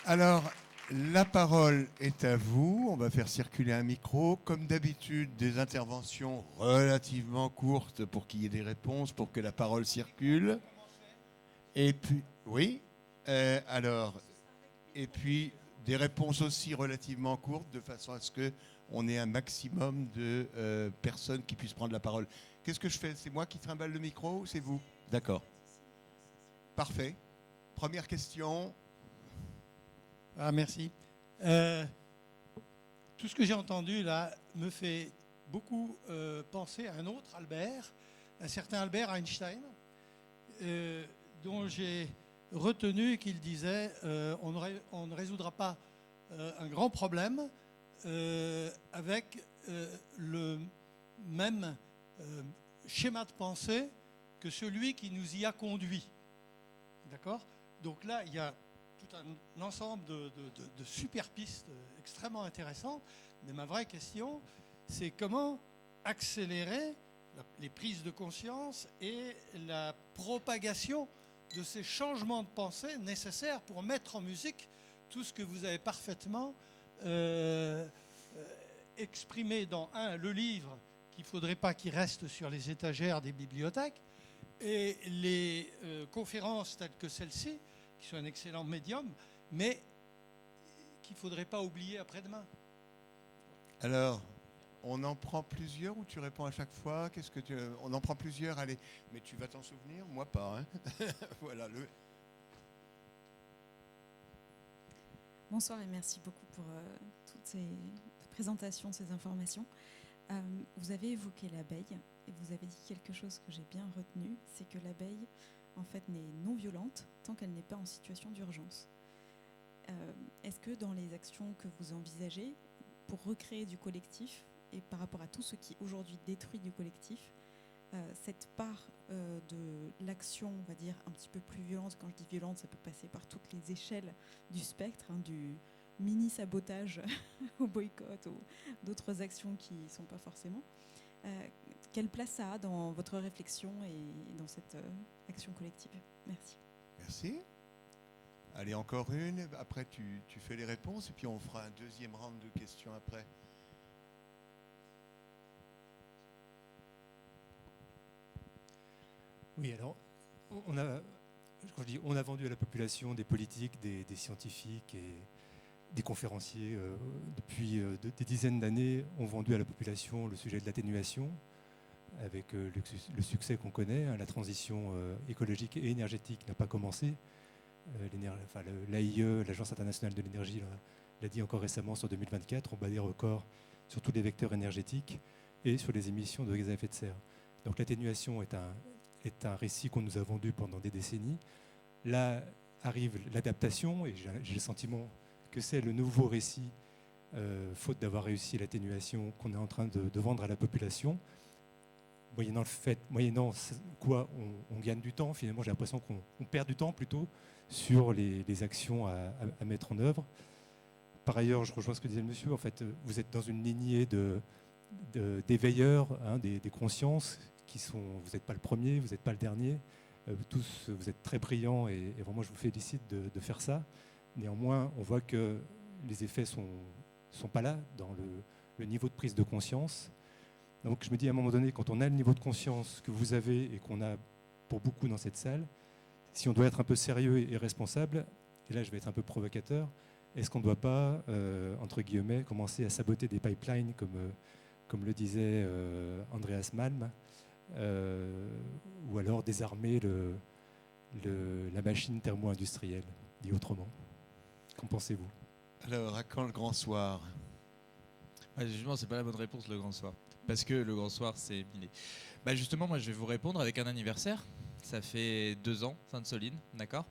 Alors, la parole est à vous. On va faire circuler un micro. Comme d'habitude, des interventions relativement courtes pour qu'il y ait des réponses, pour que la parole circule. Et puis, oui. Et puis, des réponses aussi relativement courtes, de façon à ce qu'on ait un maximum de personnes qui puissent prendre la parole. Qu'est-ce que je fais? C'est moi qui trimballe le micro ou c'est vous? D'accord. Parfait. Première question. Ah, merci. Tout ce que j'ai entendu là me fait beaucoup penser à un autre Albert, un certain Albert Einstein, dont j'ai retenu qu'il disait on ne résoudra pas un grand problème avec le même schéma de pensée que celui qui nous y a conduits. D'accord? Donc là, il y a tout un ensemble de super pistes extrêmement intéressantes. Mais ma vraie question, c'est comment accélérer les prises de conscience et la propagation de ces changements de pensée nécessaires pour mettre en musique tout ce que vous avez parfaitement exprimé dans le livre qu'il ne faudrait pas qu'il reste sur les étagères des bibliothèques, et les conférences telles que celle-ci, qui sont un excellent médium, mais qu'il ne faudrait pas oublier après-demain. Alors, on en prend plusieurs ou tu réponds à chaque fois? On en prend plusieurs, allez. Mais tu vas t'en souvenir? Moi pas. Hein. Voilà. Bonsoir et merci beaucoup pour toutes ces présentations, ces informations. Vous avez évoqué l'abeille et vous avez dit quelque chose que j'ai bien retenu, c'est que l'abeille, en fait, n'est non violente tant qu'elle n'est pas en situation d'urgence. Est-ce que dans les actions que vous envisagez pour recréer du collectif et par rapport à tout ce qui aujourd'hui détruit du collectif, cette part de l'action, on va dire, un petit peu plus violente, quand je dis violente, ça peut passer par toutes les échelles du spectre, hein, du mini-sabotage au boycott ou d'autres actions qui ne sont pas forcément. Quelle place ça a dans votre réflexion et dans cette action collective? Merci. Merci. Allez, encore une. Après, tu fais les réponses et puis on fera un deuxième round de questions après. Oui, alors, on a vendu à la population des politiques, des scientifiques et des conférenciers. Depuis des dizaines d'années, ont vendu à la population le sujet de l'atténuation, avec le succès qu'on connaît. Hein, la transition écologique et énergétique n'a pas commencé. L'AIE, l'Agence internationale de l'énergie, l'a dit encore récemment, sur 2024, on bat des records sur tous les vecteurs énergétiques et sur les émissions de gaz à effet de serre. Donc l'atténuation est un récit qu'on nous a vendu pendant des décennies. Là arrive l'adaptation, et j'ai le sentiment que c'est le nouveau récit, faute d'avoir réussi l'atténuation, qu'on est en train de vendre à la population. Moyennant quoi on gagne du temps, finalement j'ai l'impression qu'on perd du temps plutôt sur les actions à mettre en œuvre. Par ailleurs, je rejoins ce que disait le monsieur, en fait, vous êtes dans une lignée d'éveilleurs, hein, des consciences, vous n'êtes pas le premier, vous n'êtes pas le dernier, tous vous êtes très brillants et vraiment je vous félicite de faire ça. Néanmoins, on voit que les effets sont pas là dans le niveau de prise de conscience. Donc je me dis à un moment donné, quand on a le niveau de conscience que vous avez et qu'on a pour beaucoup dans cette salle, si on doit être un peu sérieux et responsable, et là je vais être un peu provocateur, est-ce qu'on ne doit pas, entre guillemets, commencer à saboter des pipelines comme le disait Andreas Malm, ou alors désarmer la machine thermo-industrielle, dit autrement. Qu'en pensez-vous? Alors, à quand le grand soir? Justement, c'est pas la bonne réponse, le grand soir. Parce que le grand soir, c'est miné. Justement, moi, je vais vous répondre avec un anniversaire. Ça fait 2 ans, Sainte-Soline, d'accord?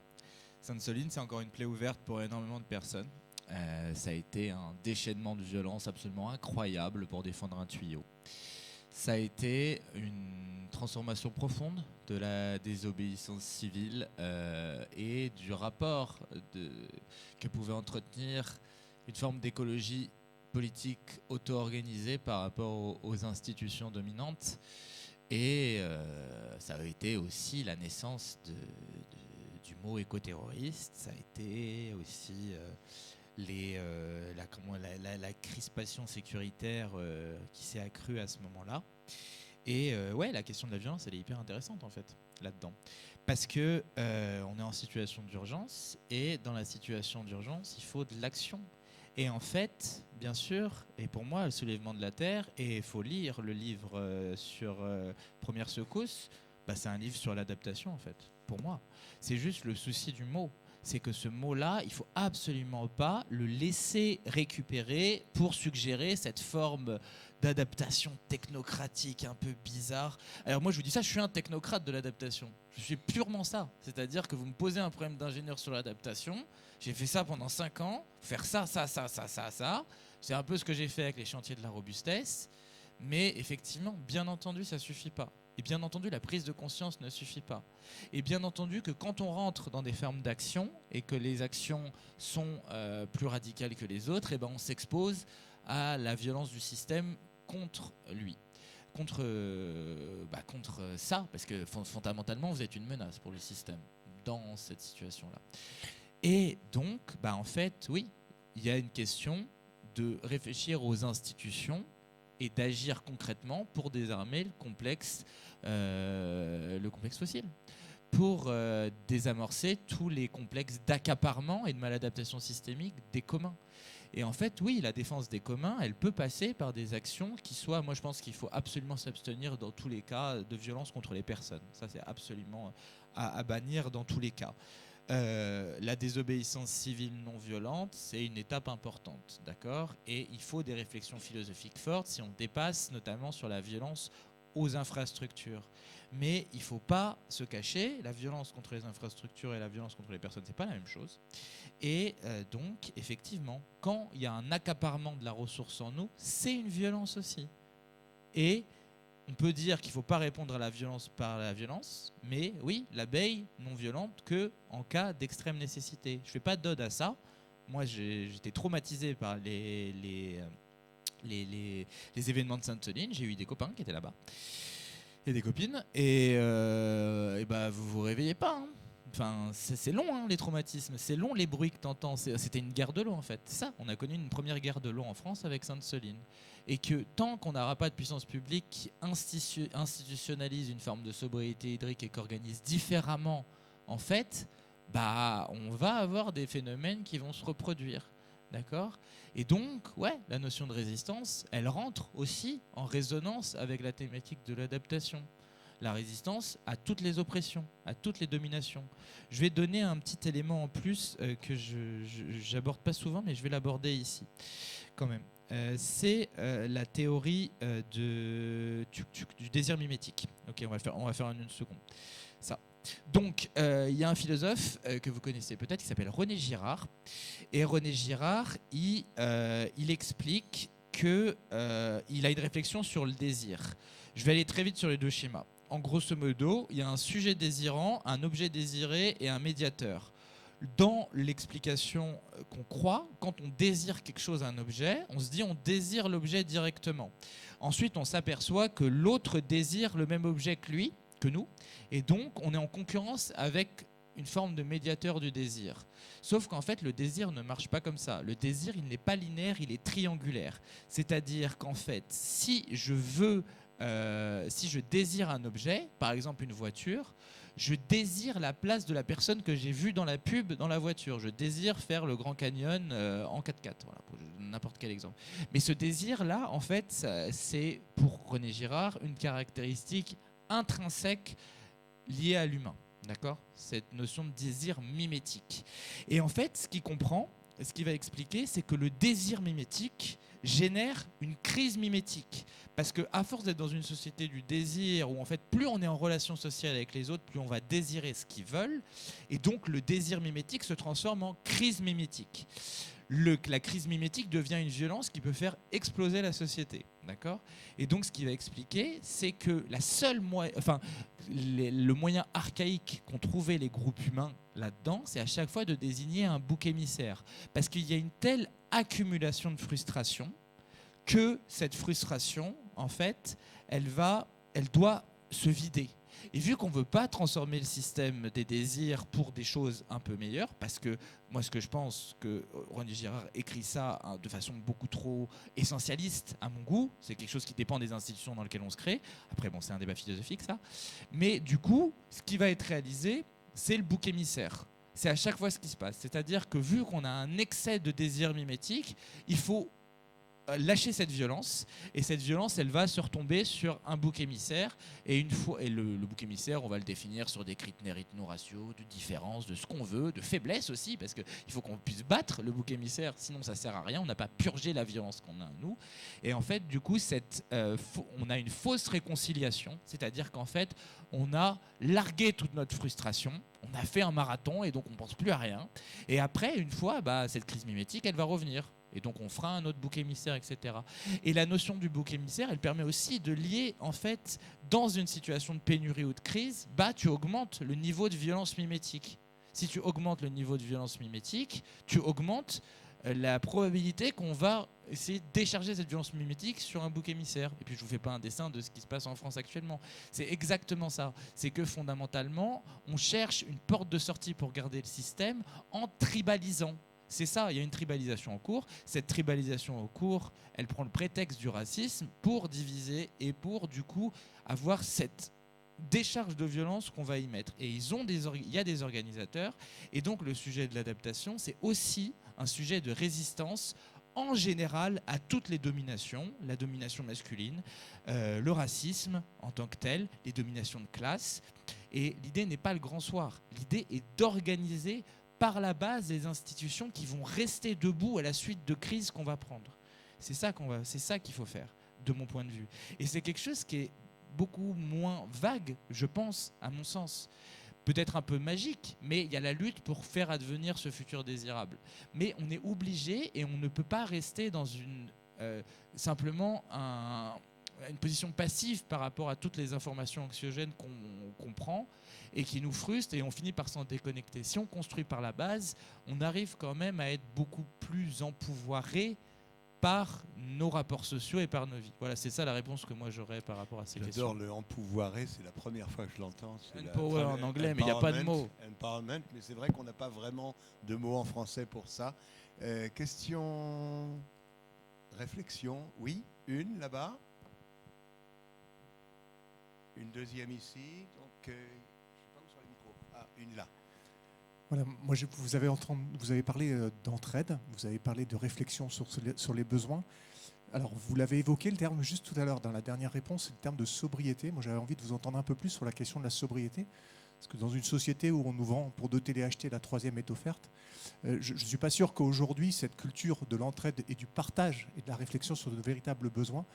Sainte-Soline, c'est encore une plaie ouverte pour énormément de personnes. Ça a été un déchaînement de violence absolument incroyable pour défendre un tuyau. Ça a été une transformation profonde de la désobéissance civile et du rapport que pouvait entretenir une forme d'écologie politique auto-organisée par rapport aux institutions dominantes. Et ça a été aussi la naissance du mot écoterroriste. Ça a été aussi la crispation sécuritaire qui s'est accrue à ce moment-là. Et la question de la violence, elle est hyper intéressante en fait là-dedans, parce que on est en situation d'urgence, et dans la situation d'urgence, il faut de l'action. Et en fait, bien sûr, et pour moi, le soulèvement de la Terre, et il faut lire le livre sur Premières Secousses, c'est un livre sur l'adaptation en fait. Pour moi, c'est juste le souci du mot. C'est que ce mot-là, il ne faut absolument pas le laisser récupérer pour suggérer cette forme d'adaptation technocratique un peu bizarre. Alors moi, je vous dis ça, je suis un technocrate de l'adaptation. Je suis purement ça. C'est-à-dire que vous me posez un problème d'ingénieur sur l'adaptation, j'ai fait ça pendant 5 ans, faire ça. C'est un peu ce que j'ai fait avec les chantiers de la robustesse. Mais effectivement, bien entendu, ça ne suffit pas. Et bien entendu, la prise de conscience ne suffit pas. Et bien entendu que quand on rentre dans des formes d'action et que les actions sont plus radicales que les autres, on s'expose à la violence du système contre lui, contre ça, parce que fondamentalement, vous êtes une menace pour le système dans cette situation-là. Et donc, en fait, oui, il y a une question de réfléchir aux institutions et d'agir concrètement pour désarmer le complexe fossile, pour désamorcer tous les complexes d'accaparement et de maladaptation systémique des communs. Et en fait, oui, la défense des communs, elle peut passer par des actions qui soient... Moi, je pense qu'il faut absolument s'abstenir dans tous les cas de violence contre les personnes. Ça, c'est absolument à bannir dans tous les cas. La désobéissance civile non violente, c'est une étape importante, d'accord ? Et il faut des réflexions philosophiques fortes si on dépasse notamment sur la violence aux infrastructures. Mais il ne faut pas se cacher, la violence contre les infrastructures et la violence contre les personnes, ce n'est pas la même chose. Et donc, effectivement, quand il y a un accaparement de la ressource en nous, c'est une violence aussi. Et on peut dire qu'il ne faut pas répondre à la violence par la violence, mais oui, l'abeille non violente qu'en cas d'extrême nécessité. Je ne fais pas d'ode à ça. Moi, j'étais traumatisé par les événements de Sainte-Soline. J'ai eu des copains qui étaient là-bas et des copines. Et vous vous réveillez pas. Hein. Enfin, c'est long, les traumatismes. C'est long, les bruits que tu entends. C'était une guerre de l'eau, en fait. C'est ça, on a connu une première guerre de l'eau en France avec Sainte-Soline. Et que tant qu'on n'aura pas de puissance publique qui institutionnalise une forme de sobriété hydrique et qu'organise différemment, en fait, on va avoir des phénomènes qui vont se reproduire. D'accord ? Et donc, la notion de résistance, elle rentre aussi en résonance avec la thématique de l'adaptation. La résistance à toutes les oppressions, à toutes les dominations. Je vais donner un petit élément en plus que je n'aborde pas souvent, mais je vais l'aborder ici, quand même. C'est la théorie du désir mimétique. Ok, on va faire en une seconde. Ça. Donc, il y a un philosophe que vous connaissez peut-être qui s'appelle René Girard. Et René Girard, il explique qu'il a une réflexion sur le désir. Je vais aller très vite sur les deux schémas. En grosso modo, il y a un sujet désirant, un objet désiré et un médiateur. Dans l'explication qu'on croit, quand on désire quelque chose, un objet, on se dit on désire l'objet directement. Ensuite, on s'aperçoit que l'autre désire le même objet que nous, et donc on est en concurrence avec une forme de médiateur du désir. Sauf qu'en fait, le désir ne marche pas comme ça. Le désir, il n'est pas linéaire, il est triangulaire. C'est-à-dire qu'en fait, si je désire un objet, par exemple une voiture, je désire la place de la personne que j'ai vue dans la pub dans la voiture. Je désire faire le Grand Canyon en 4x4, voilà, pour n'importe quel exemple. Mais ce désir-là, en fait, c'est, pour René Girard, une caractéristique intrinsèque liée à l'humain. D'accord ? Cette notion de désir mimétique. Et en fait, ce qu'il va expliquer, c'est que le désir mimétique génère une crise mimétique. Parce qu'à force d'être dans une société du désir, où en fait, plus on est en relation sociale avec les autres, plus on va désirer ce qu'ils veulent. Et donc, le désir mimétique se transforme en crise mimétique. La crise mimétique devient une violence qui peut faire exploser la société. D'accord ? Et donc, ce qu'il va expliquer, c'est que le moyen archaïque qu'ont trouvé les groupes humains là-dedans, c'est à chaque fois de désigner un bouc émissaire. Parce qu'il y a une telle accumulation de frustration que cette frustration, en fait, elle doit se vider. Et vu qu'on ne veut pas transformer le système des désirs pour des choses un peu meilleures, parce que moi, ce que je pense, que René Girard écrit ça de façon beaucoup trop essentialiste à mon goût, c'est quelque chose qui dépend des institutions dans lesquelles on se crée. Après, c'est un débat philosophique, ça. Mais du coup, ce qui va être réalisé, c'est le bouc émissaire. C'est à chaque fois ce qui se passe. C'est-à-dire que vu qu'on a un excès de désir mimétique, il faut lâcher cette violence, et cette violence, elle va se retomber sur un bouc émissaire, et le bouc émissaire, on va le définir sur des critères ethno-raciaux, de différence, de ce qu'on veut, de faiblesse aussi, parce qu'il faut qu'on puisse battre le bouc émissaire, sinon ça sert à rien, on n'a pas purgé la violence qu'on a en nous, et en fait, du coup, on a une fausse réconciliation, c'est-à-dire qu'en fait, on a largué toute notre frustration, on a fait un marathon, et donc on ne pense plus à rien, et après, une fois, cette crise mimétique, elle va revenir. Et donc on fera un autre bouc émissaire, etc. Et la notion du bouc émissaire, elle permet aussi de lier, en fait, dans une situation de pénurie ou de crise, tu augmentes le niveau de violence mimétique. Si tu augmentes le niveau de violence mimétique, tu augmentes la probabilité qu'on va essayer de décharger cette violence mimétique sur un bouc émissaire. Et puis je vous fais pas un dessin de ce qui se passe en France actuellement. C'est exactement ça. C'est que fondamentalement, on cherche une porte de sortie pour garder le système en tribalisant. C'est ça, il y a une tribalisation en cours. Cette tribalisation en cours, elle prend le prétexte du racisme pour diviser et pour, du coup, avoir cette décharge de violence qu'on va y mettre. Et il y a des organisateurs. Et donc, le sujet de l'adaptation, c'est aussi un sujet de résistance en général à toutes les dominations, la domination masculine, le racisme en tant que tel, les dominations de classe. Et l'idée n'est pas le grand soir. L'idée est d'organiser par la base des institutions qui vont rester debout à la suite de crises qu'on va prendre. C'est ça qu'il faut faire, de mon point de vue. Et c'est quelque chose qui est beaucoup moins vague, je pense, à mon sens. Peut-être un peu magique, mais il y a la lutte pour faire advenir ce futur désirable. Mais on est obligé et on ne peut pas rester dans simplement une position passive par rapport à toutes les informations anxiogènes qu'on prend et qui nous frustrent et on finit par s'en déconnecter. Si on construit par la base, on arrive quand même à être beaucoup plus empouvoiré par nos rapports sociaux et par nos vies. Voilà, c'est ça la réponse que moi j'aurais par rapport à ces questions. J'adore le empouvoiré, c'est la première fois que je l'entends. Empower en anglais, mais il n'y a pas de mot. Empowerment, mais c'est vrai qu'on n'a pas vraiment de mots en français pour ça. Question, réflexion, oui, une là-bas. Une deuxième ici, donc je ne sais pas où sont les micros. Ah, une là. Voilà, moi vous avez parlé d'entraide, vous avez parlé de réflexion sur les besoins. Alors vous l'avez évoqué le terme juste tout à l'heure dans la dernière réponse, c'est le terme de sobriété. Moi j'avais envie de vous entendre un peu plus sur la question de la sobriété. Parce que dans une société où on nous vend pour 2 télé-achetés, la 3e est offerte, je ne suis pas sûr qu'aujourd'hui cette culture de l'entraide et du partage et de la réflexion sur de véritables besoins,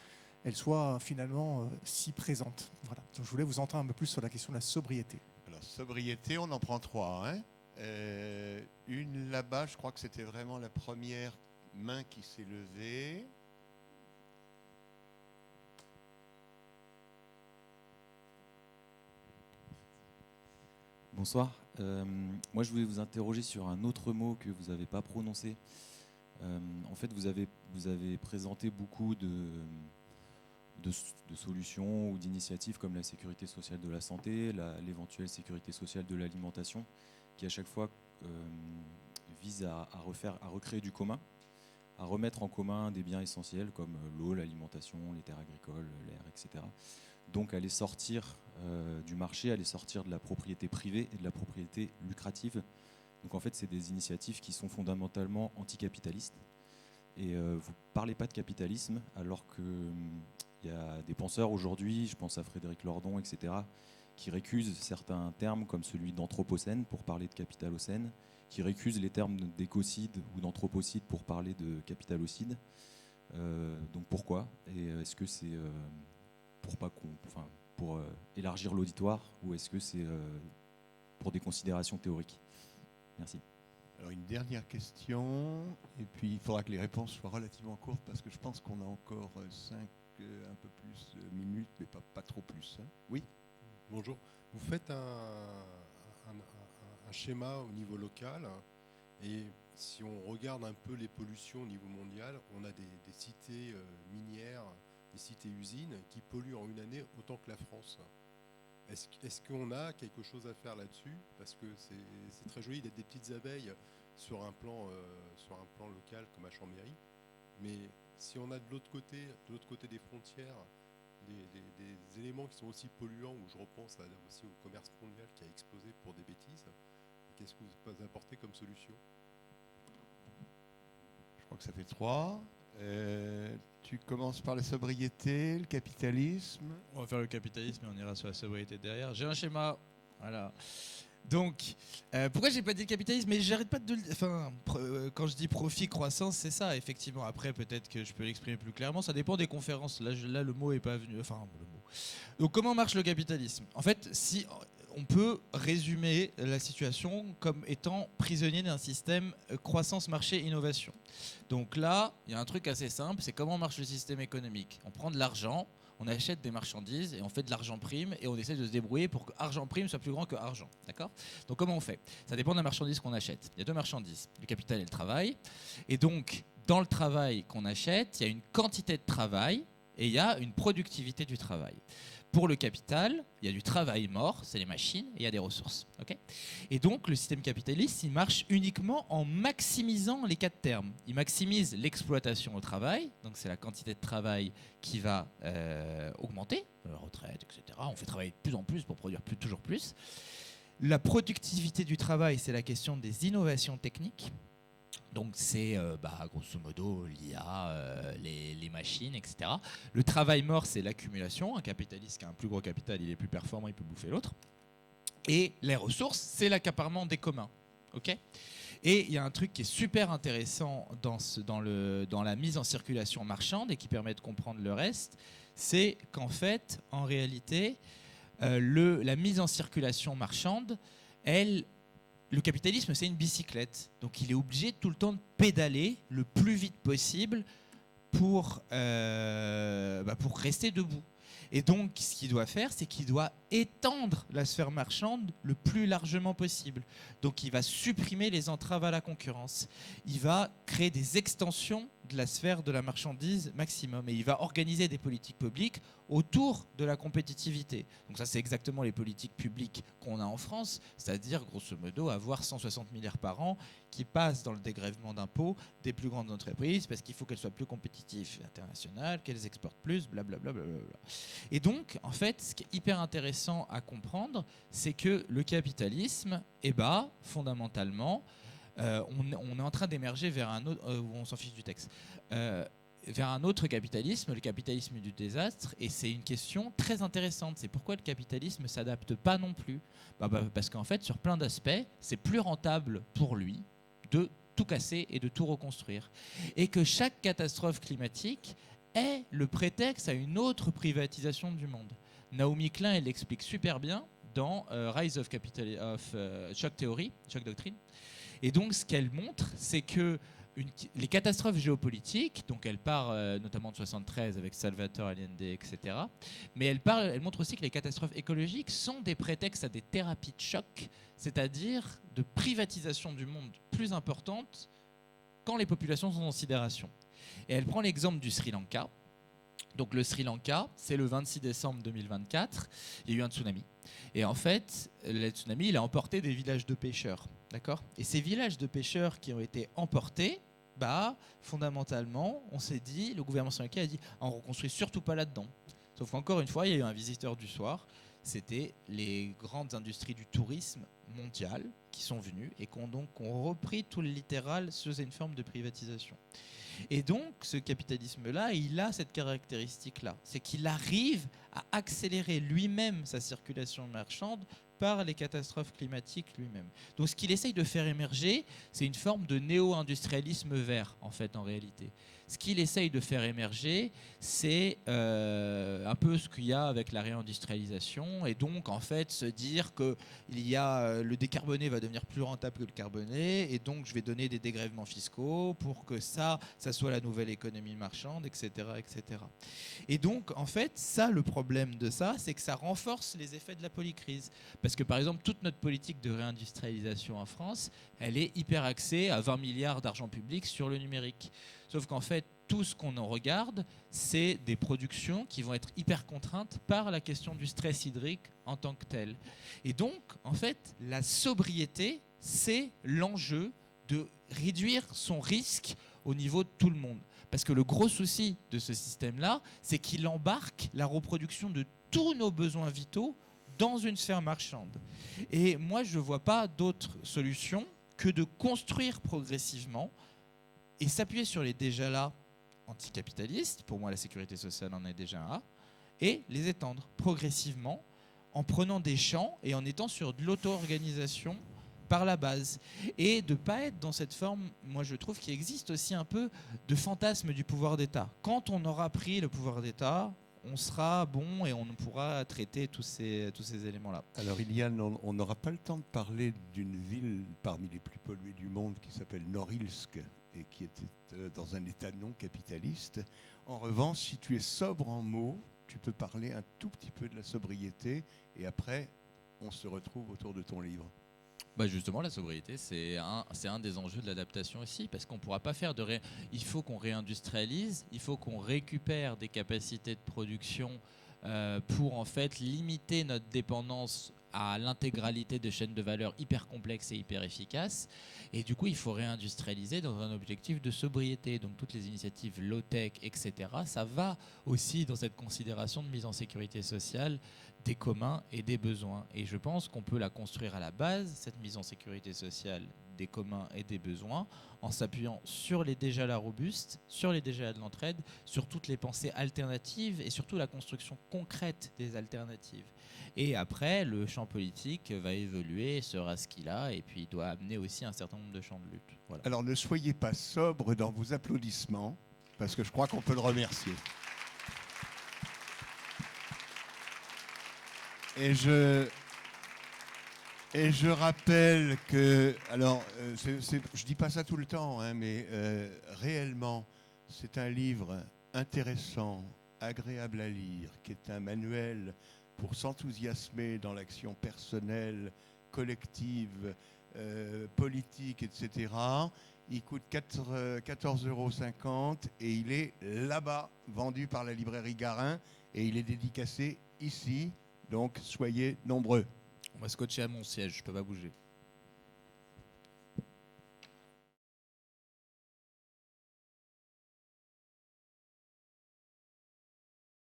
elle soit finalement si présente. Voilà. Donc, je voulais vous entendre un peu plus sur la question de la sobriété. Alors, sobriété, on en prend 3. Hein. Une là-bas, je crois que c'était vraiment la première main qui s'est levée. Bonsoir. Moi, je voulais vous interroger sur un autre mot que vous n'avez pas prononcé. En fait, vous avez présenté beaucoup de solutions ou d'initiatives comme la sécurité sociale de la santé, l'éventuelle sécurité sociale de l'alimentation, qui à chaque fois vise à recréer du commun, à remettre en commun des biens essentiels comme l'eau, l'alimentation, les terres agricoles, l'air, etc. Donc à les sortir du marché, à les sortir de la propriété privée et de la propriété lucrative. Donc en fait, c'est des initiatives qui sont fondamentalement anticapitalistes. Et vous ne parlez pas de capitalisme alors que il y a des penseurs aujourd'hui, je pense à Frédéric Lordon, etc., qui récusent certains termes comme celui d'anthropocène pour parler de capitalocène, qui récusent les termes d'écocide ou d'anthropocide pour parler de capitalocide. Donc pourquoi ? Et est-ce que c'est pour élargir l'auditoire ou est-ce que c'est pour des considérations théoriques ? Merci. Alors une dernière question, et puis il faudra que les réponses soient relativement courtes parce que je pense qu'on a encore 5 un peu plus minutes, mais pas trop plus. Hein. Oui. Bonjour. Vous faites un schéma au niveau local et si on regarde un peu les pollutions au niveau mondial, on a des cités minières, des cités usines qui polluent en une année autant que la France. Est-ce qu'on a quelque chose à faire là-dessus ? Parce que c'est très joli d'être des petites abeilles sur un plan local comme à Chambéry, mais si on a de l'autre côté des frontières, des éléments qui sont aussi polluants, où je repense aussi au commerce mondial qui a explosé pour des bêtises, qu'est-ce que vous apportez comme solution ? Je crois que ça fait 3. Tu commences par la sobriété, le capitalisme. On va faire le capitalisme et on ira sur la sobriété derrière. J'ai un schéma. Voilà. Donc, pourquoi j'ai pas dit le capitalisme ? Mais j'arrête pas de quand je dis profit, croissance, c'est ça, effectivement. Après, peut-être que je peux l'exprimer plus clairement. Ça dépend des conférences. Là, le mot est pas venu. Enfin, le mot. Donc, comment marche le capitalisme ? En fait, si on peut résumer la situation comme étant prisonnier d'un système croissance, marché, innovation. Donc là, il y a un truc assez simple, c'est comment marche le système économique. On prend de l'argent, on achète des marchandises et on fait de l'argent prime et on essaie de se débrouiller pour que argent prime soit plus grand que argent. D'accord ? Donc comment on fait ? Ça dépend de la marchandise qu'on achète. Il y a 2 marchandises, le capital et le travail. Et donc, dans le travail qu'on achète, il y a une quantité de travail et il y a une productivité du travail. Pour le capital, il y a du travail mort, c'est les machines, et il y a des ressources. Okay, et donc, le système capitaliste, il marche uniquement en maximisant les 4 termes. Il maximise l'exploitation au travail, donc c'est la quantité de travail qui va augmenter, la retraite, etc. On fait travailler de plus en plus pour produire toujours plus. La productivité du travail, c'est la question des innovations techniques. Donc c'est grosso modo l'IA, les machines, etc. Le travail mort, c'est l'accumulation. Un capitaliste qui a un plus gros capital, il est plus performant, il peut bouffer l'autre. Et les ressources, c'est l'accaparement des communs. Okay, et il y a un truc qui est super intéressant dans la mise en circulation marchande et qui permet de comprendre le reste, c'est qu'en fait, en réalité, la mise en circulation marchande, le capitalisme, c'est une bicyclette. Donc, il est obligé tout le temps de pédaler le plus vite possible pour rester debout. Et donc, ce qu'il doit faire, c'est qu'il doit étendre la sphère marchande le plus largement possible. Donc, il va supprimer les entraves à la concurrence. Il va créer des extensions de la sphère de la marchandise maximum. Et il va organiser des politiques publiques autour de la compétitivité. Donc ça, c'est exactement les politiques publiques qu'on a en France, c'est-à-dire, grosso modo, avoir 160 milliards par an qui passent dans le dégrèvement d'impôts des plus grandes entreprises parce qu'il faut qu'elles soient plus compétitives internationales, qu'elles exportent plus, blablabla. Et donc, en fait, ce qui est hyper intéressant à comprendre, c'est que le capitalisme, fondamentalement, on est en train d'émerger vers un autre... on s'en fiche du texte. Vers un autre capitalisme, le capitalisme du désastre, et c'est une question très intéressante. C'est pourquoi le capitalisme ne s'adapte pas non plus. Parce qu'en fait, sur plein d'aspects, c'est plus rentable pour lui de tout casser et de tout reconstruire. Et que chaque catastrophe climatique est le prétexte à une autre privatisation du monde. Naomi Klein, elle l'explique super bien dans Rise of Shock Theory, Shock Doctrine. Et donc, ce qu'elle montre, c'est que les catastrophes géopolitiques, donc elle part notamment de 73 avec Salvador Allende, etc. Mais elle montre aussi que les catastrophes écologiques sont des prétextes à des thérapies de choc, c'est-à-dire de privatisation du monde plus importante quand les populations sont en sidération. Et elle prend l'exemple du Sri Lanka. Donc le Sri Lanka, c'est le 26 décembre 2024, il y a eu un tsunami. Et en fait, le tsunami, il a emporté des villages de pêcheurs. D'accord ? Et ces villages de pêcheurs qui ont été emportés, fondamentalement, on s'est dit, le gouvernement sri-lankais a dit, on ne reconstruit surtout pas là-dedans. Sauf qu'encore une fois, il y a eu un visiteur du soir, c'était les grandes industries du tourisme mondial qui sont venues et qui ont repris tout le littoral sous une forme de privatisation. Et donc, ce capitalisme-là, il a cette caractéristique-là. C'est qu'il arrive à accélérer lui-même sa circulation marchande par les catastrophes climatiques lui-même. Donc, ce qu'il essaye de faire émerger, c'est une forme de néo-industrialisme vert, en fait, en réalité. Ce qu'il essaye de faire émerger, c'est un peu ce qu'il y a avec la réindustrialisation, et donc, en fait, se dire que le décarboné va devenir plus rentable que le carboné, et donc, je vais donner des dégrèvements fiscaux pour que ça soit la nouvelle économie marchande, etc., etc. Et donc, en fait, le problème de ça, c'est que ça renforce les effets de la polycrise. Parce que, par exemple, toute notre politique de réindustrialisation en France, elle est hyper axée à 20 milliards d'argent public sur le numérique. Sauf qu'en fait, tout ce qu'on en regarde, c'est des productions qui vont être hyper contraintes par la question du stress hydrique en tant que tel. Et donc, en fait, la sobriété, c'est l'enjeu de réduire son risque au niveau de tout le monde. Parce que le gros souci de ce système-là, c'est qu'il embarque la reproduction de tous nos besoins vitaux dans une sphère marchande. Et moi, je ne vois pas d'autre solution que de construire progressivement et s'appuyer sur les déjà là anticapitalistes, pour moi la sécurité sociale en est déjà un, et les étendre progressivement en prenant des champs et en étant sur de l'auto-organisation par la base. Et de ne pas être dans cette forme, moi je trouve qu'il existe aussi un peu de fantasme du pouvoir d'État. Quand on aura pris le pouvoir d'État, on sera bon et on pourra traiter tous ces éléments-là. Alors Iliane, on n'aura pas le temps de parler d'une ville parmi les plus polluées du monde qui s'appelle Norilsk et qui était dans un état non capitaliste. En revanche, si tu es sobre en mots, tu peux parler un tout petit peu de la sobriété et après, on se retrouve autour de ton livre. Bah justement, la sobriété, c'est un des enjeux de l'adaptation aussi, parce qu'on ne pourra pas faire il faut qu'on réindustrialise, il faut qu'on récupère des capacités de production pour en fait limiter notre dépendance à l'intégralité de chaînes de valeur hyper complexes et hyper efficaces. Et du coup, il faut réindustrialiser dans un objectif de sobriété. Donc toutes les initiatives low-tech, etc., ça va aussi dans cette considération de mise en sécurité sociale des communs et des besoins. Et je pense qu'on peut la construire à la base, cette mise en sécurité sociale des communs et des besoins, en s'appuyant sur les déjà là robustes, sur les déjà là de l'entraide, sur toutes les pensées alternatives et surtout la construction concrète des alternatives. Et après, le champ politique va évoluer, sera ce qu'il a, et puis il doit amener aussi un certain nombre de champs de lutte. Voilà. Alors ne soyez pas sobre dans vos applaudissements, parce que je crois qu'on peut le remercier. Et je rappelle que, alors, je dis pas ça tout le temps, hein, mais réellement, c'est un livre intéressant, agréable à lire, qui est un manuel pour s'enthousiasmer dans l'action personnelle, collective, politique, etc. Il coûte 14,50 € et il est là-bas, vendu par la librairie Garin, et il est dédicacé ici. Donc, soyez nombreux. On va scotcher à mon siège, je ne peux pas bouger.